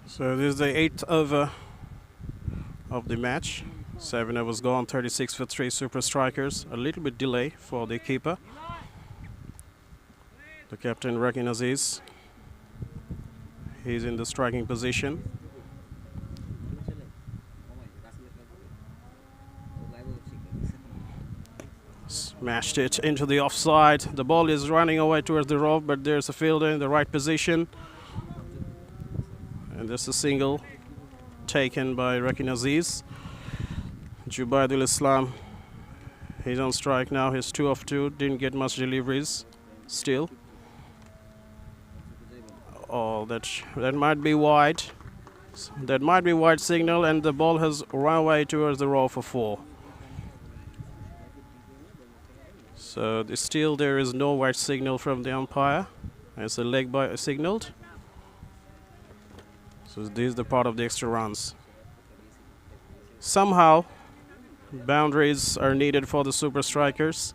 So this is the 8th over of the match. 7 overs gone, 36 for 3 super strikers. A little bit delay for the keeper. The captain Rakin Aziz. He's in the striking position. Smashed it into the offside. The ball is running away towards the rope, but there's a fielder in the right position. And there's a single taken by Rakin Aziz. Jubaidul Islam, he's on strike now. He's 2 of 2. Didn't get much deliveries still. Oh, that might be wide. That might be wide signal, and the ball has run away towards the row for 4. So still there is no white signal from the umpire. It's a leg by signaled. So this is the part of the extra runs. Somehow boundaries are needed for the super strikers.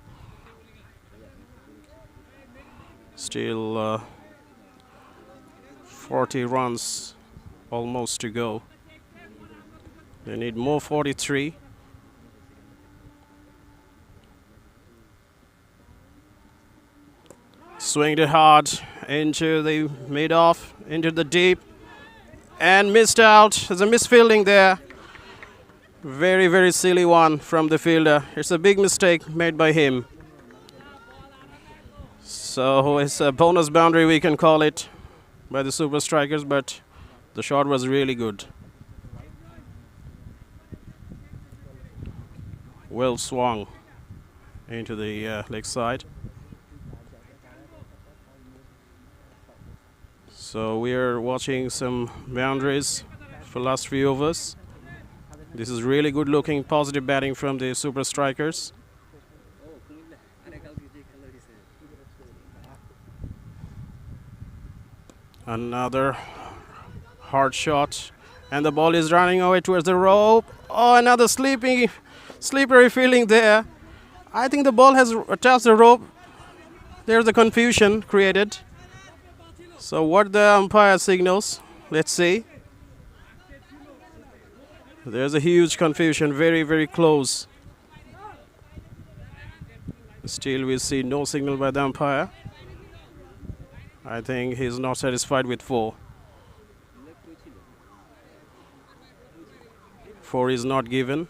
Still 40 runs almost to go. They need more 43. Swinged it hard into the mid-off, into the deep, and missed out. There's a misfielding there. Very, very silly one from the fielder. It's a big mistake made by him. So it's a bonus boundary, we can call it, by the super strikers, but the shot was really good. Well swung into the leg side. So we are watching some boundaries for last few overs. This is really good looking, positive batting from the super strikers. Another hard shot, and the ball is running away towards the rope. Oh, another slippery feeling there. I think the ball has touched the rope. There's a confusion created. So what the umpire signals, let's see. There's a huge confusion, very, very close. Still we see no signal by the umpire. I think he's not satisfied with 4. 4 is not given.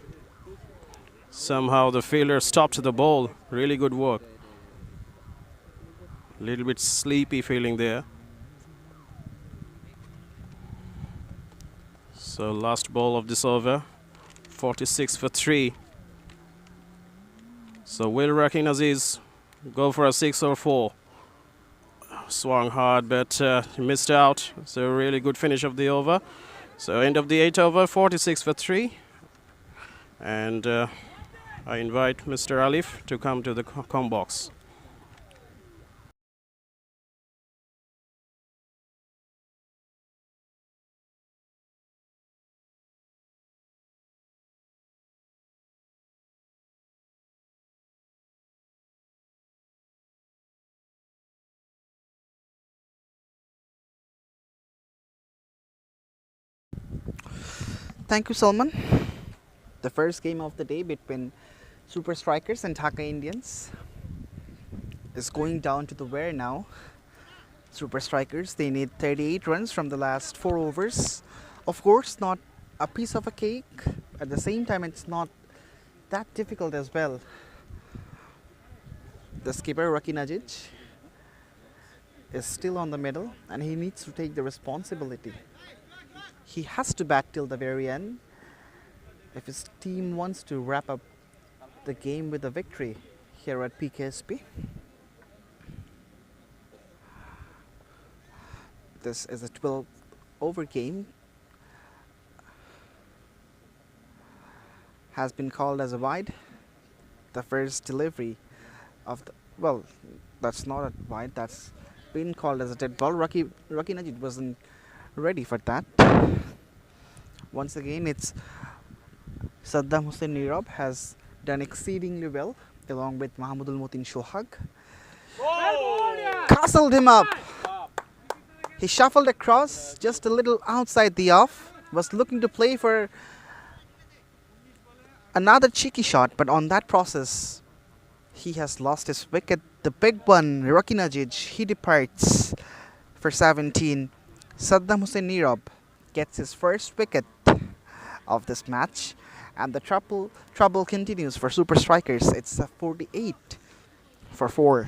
Somehow the fielder stopped the ball. Really good work. A little bit sleepy feeling there. So last ball of this over, 46 for 3. So will Rakin Aziz go for a 6 or 4? Swung hard, but missed out. So a really good finish of the over. So end of the 8th over, 46 for 3. And I invite Mr. Alif to come to the com box. Thank you, Salman. The first game of the day between Super Strikers and Dhaka Indians is going down to the wire now. Super Strikers, they need 38 runs from the last 4 overs. Of course, not a piece of a cake. At the same time, it's not that difficult as well. The skipper, Rakin Aziz, is still on the middle, and he needs to take the responsibility. He has to bat till the very end if his team wants to wrap up the game with a victory here at PKSP. This is a 12-over game. Has been called as a wide. The first delivery of the, well, that's not a wide, that's been called as a dead ball. Rakin Aziz wasn't ready for that. Once again, it's Saddam Hussein Nirab has done exceedingly well along with Mahmudul Motin Shohag. Castled him up. He shuffled across just a little outside the off, was looking to play for another cheeky shot, but on that process, he has lost his wicket. The big one, Rakinajic, he departs for 17. Saddam Hussein Nirab gets his first wicket of this match, and the trouble continues for super strikers. It's a 48 for 4.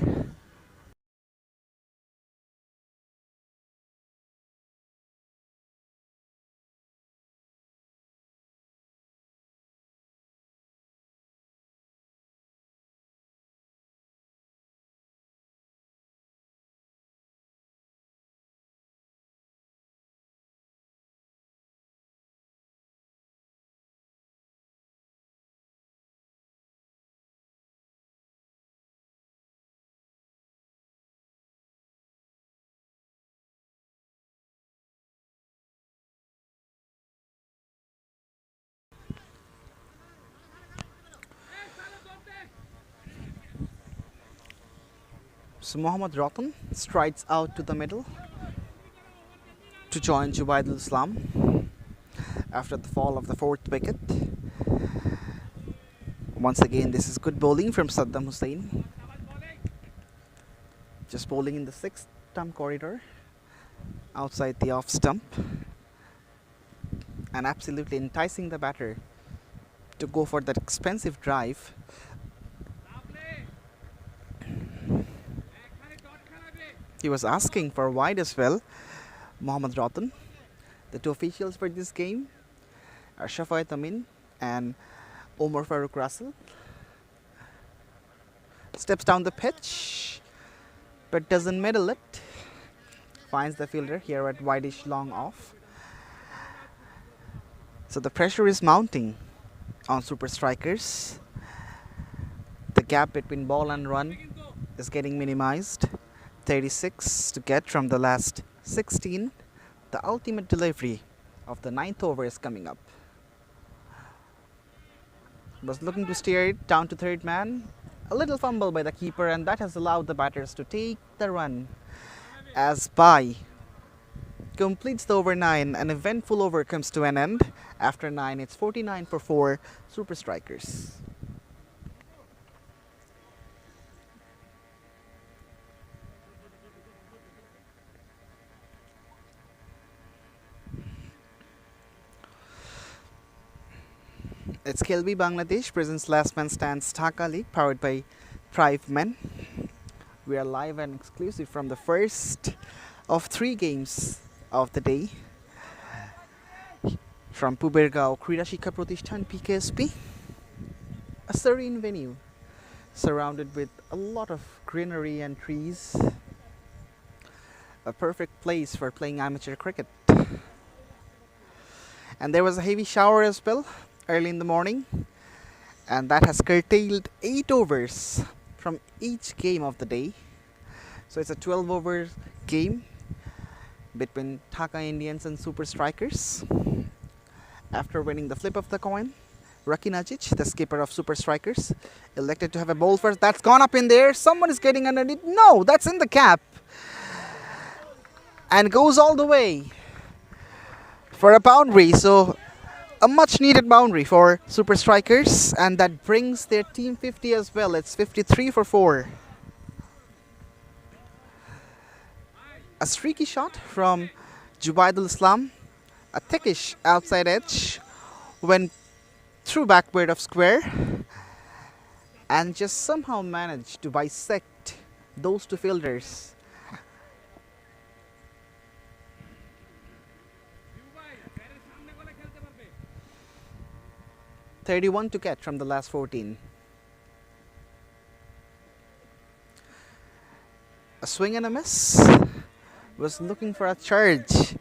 So Mohammad Ratan strides out to the middle to join Jubaidul Islam after the fall of the 4th wicket. Once again, this is good bowling from Saddam Hussein. Just bowling in the 6th stump corridor outside the off stump and absolutely enticing the batter to go for that expensive drive. He was asking for wide as well, Mohammad Ratan. The two officials for this game are Shafayat Amin and Omar Farooq Russell. Steps down the pitch, but doesn't middle it. Finds the fielder here at wideish long off. So the pressure is mounting on super strikers. The gap between ball and run is getting minimized. 36 to get from the last 16. The ultimate delivery of the 9th over is coming up. Was looking to steer it down to third man. A little fumble by the keeper, and that has allowed the batters to take the run as Bai completes the over 9. An eventful over comes to an end. After 9, it's 49 for 4 super strikers. It's Khelbei, Bangladesh presents Last Man Stands Dhaka League powered by Prive Men. We are live and exclusive from the first of 3 games of the day from Pubergao Krida Shikha Pratishthan PKSP. A serene venue surrounded with a lot of greenery and trees. A perfect place for playing amateur cricket. And there was a heavy shower as well early in the morning, and that has curtailed 8 overs from each game of the day. So it's a 12 over game between Dhaka Indians and Super Strikers. After winning the flip of the coin, Rakinajic, the skipper of Super Strikers, elected to have a bowl first. That's gone up in there. Someone is getting underneath. No, that's in the cap. And goes all the way for a boundary. So a much needed boundary for Super Strikers, and that brings their team 50 as well. It's 53 for 4. A streaky shot from Jubaidul Islam, a thickish outside edge, went through backward of square and just somehow managed to bisect those 2 fielders. $31 to get from the last 14. A swing and a miss. Was looking for a charge.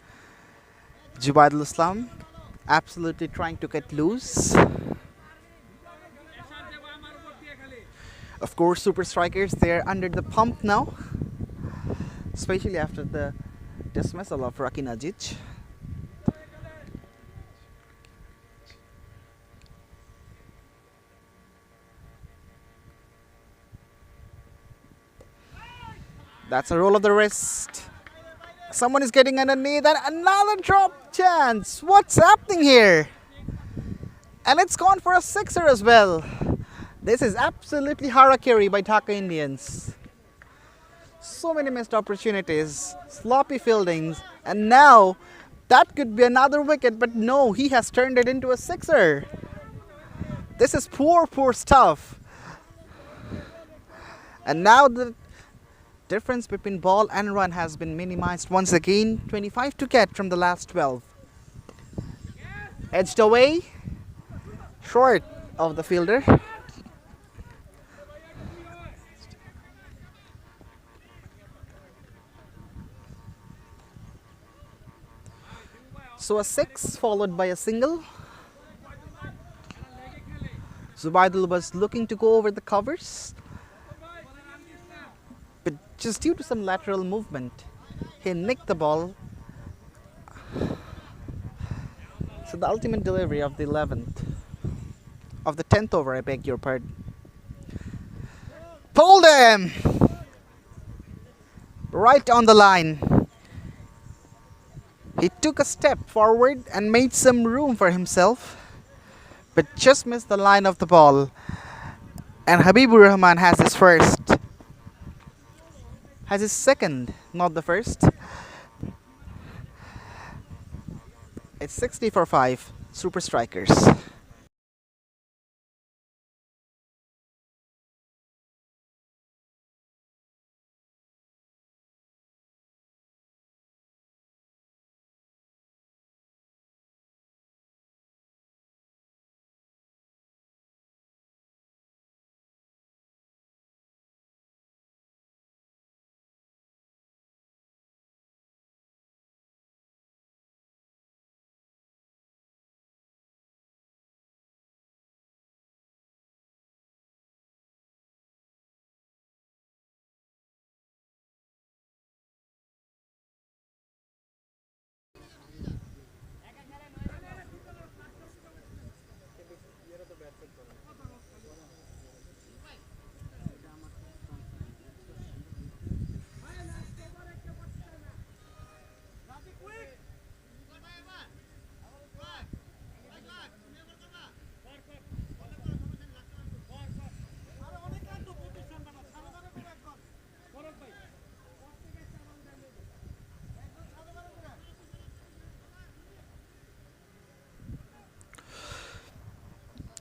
Jubaidul Islam absolutely trying to get loose. Of course, Super Strikers, they're under the pump now, especially after the dismissal of Rakinajic. That's a roll of the wrist. Someone is getting underneath and another drop chance. What's happening here? And it's gone for a sixer as well. This is absolutely harakiri by Dhaka Indians. So many missed opportunities, sloppy fieldings, and now that could be another wicket, but no, he has turned it into a sixer. This is poor stuff. And now the difference between ball and run has been minimized once again. 25 to get from the last 12. Edged away, short of the fielder. So a 6 followed by a single. Zubaidul was looking to go over the covers, but just due to some lateral movement, he nicked the ball. So the ultimate delivery of the 10th over, I beg your pardon. Pulled him! Right on the line. He took a step forward and made some room for himself, but just missed the line of the ball. And Habibur Rahman has his first. Has his second, not the first. It's 60 for 5, Super Strikers.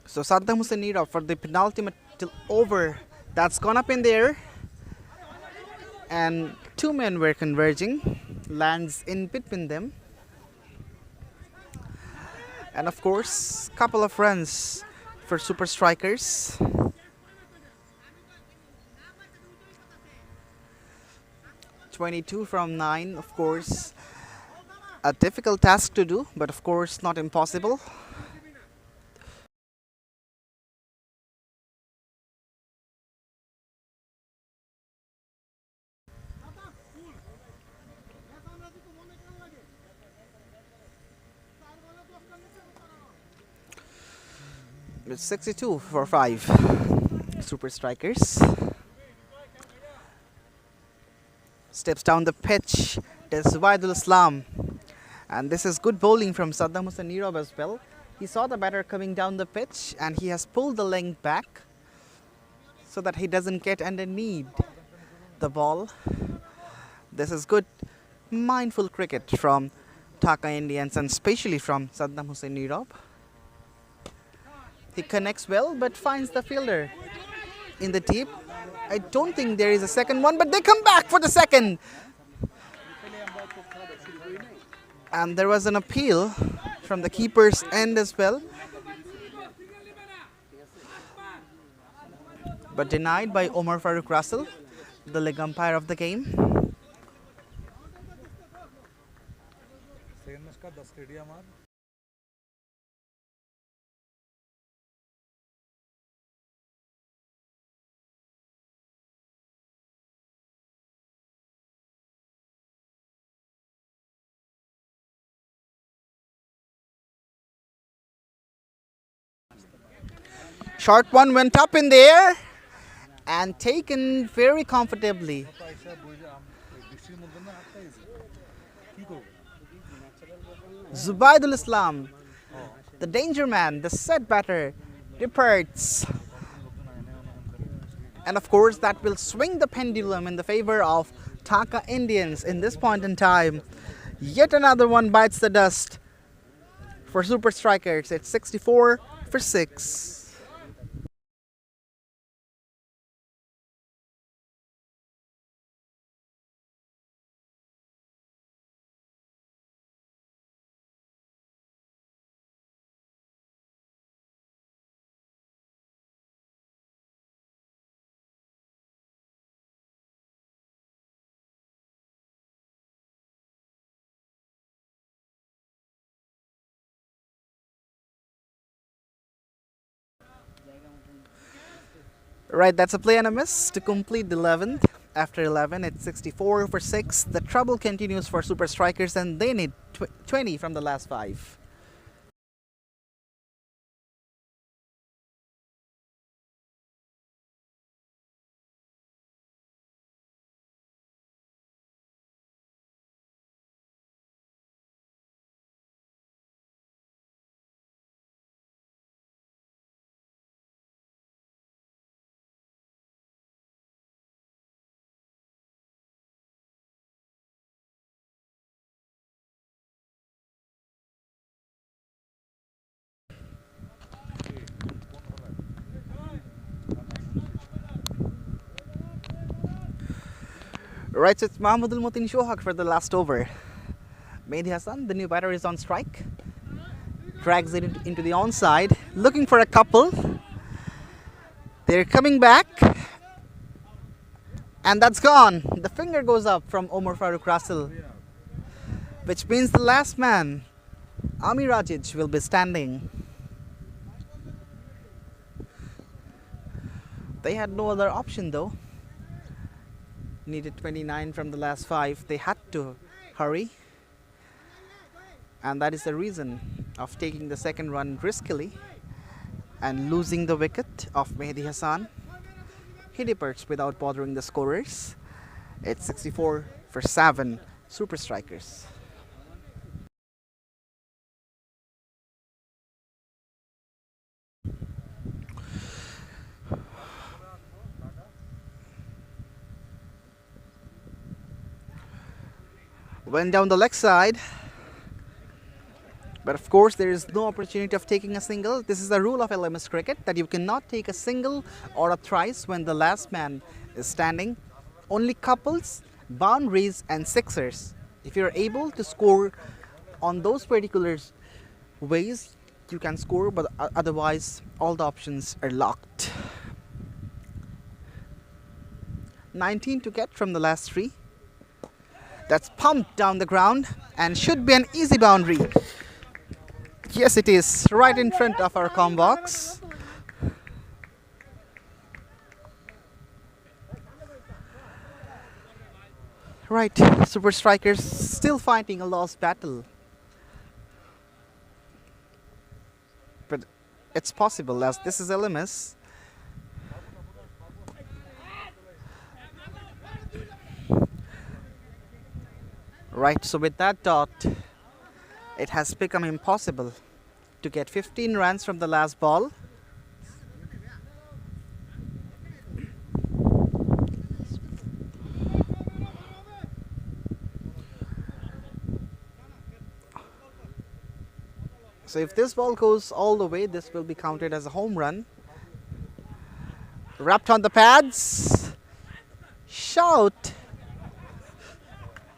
So Saddam Hussein Nira for the penultimate over. That's gone up in the air. And two men were converging. Lands in between them. And of course, couple of runs for Super Strikers. (22 from 9), of course, a difficult task to do, but of course not impossible. It's 62 for 5, Super Strikers. Steps down the pitch, there's Zubaidul Islam. And this is good bowling from Saddam Hussein Nira as well. He saw the batter coming down the pitch and he has pulled the length back so that he doesn't get underneath the ball. This is good, mindful cricket from Dhaka Indians and especially from Saddam Hussein Nira. He connects well but finds the fielder in the deep. I don't think there is a second one, but they come back for the second. And there was an appeal from the keeper's end as well, but denied by Omar Farooq Russell, the leg umpire of the game. Short one went up in the air and taken very comfortably. Zubaidul Islam, the danger man, the set batter, departs. And of course, that will swing the pendulum in the favor of Dhaka Indians in this point in time. Yet another one bites the dust for Super Strikers. It's 64 for 6. Right, that's a play and a miss to complete the 11th. After 11, it's 64 for 6. The trouble continues for Super Strikers and they need 20 from the last 5. Right, so it's Mahmoudul Mutin Shohak for the last over. Mehdi Hassan, the new batter, is on strike. Drags it into the onside, looking for a couple. They're coming back. And that's gone. The finger goes up from Omar Farooq Russell, which means the last man, Ami Rajic, will be standing. They had no other option though. Needed 29 from the last 5. They had to hurry. And that is the reason of taking the second run riskily and losing the wicket of Mehdi Hassan. He departs without bothering the scorers. It's 64 for 7 Super Strikers. Went down the leg side, but of course there is no opportunity of taking a single. This is the rule of LMS cricket, that you cannot take a single or a thrice when the last man is standing. Only couples, boundaries and sixers. If you're able to score on those particular ways, you can score, but otherwise all the options are locked. 19 to get from the last 3. That's pumped down the ground and should be an easy boundary. Yes, it is, right in front of our comm box. Right, Super Strikers still fighting a lost battle. But it's possible, as this is LMS. Right, so with that dot, it has become impossible to get 15 runs from the last ball. So if this ball goes all the way, this will be counted as a home run. Wrapped on the pads. Shout!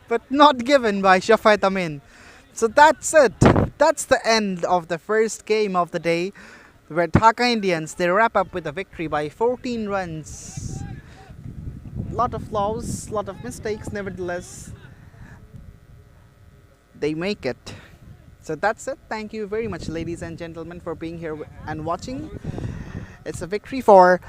But not given by Shafait Amin. So that's it. That's the end of the first game of the day, where Dhaka Indians, they wrap up with a victory by 14 runs. Lot of flaws, lot of mistakes, nevertheless they make it. So that's it. Thank you very much, ladies and gentlemen, for being here and watching. It's a victory for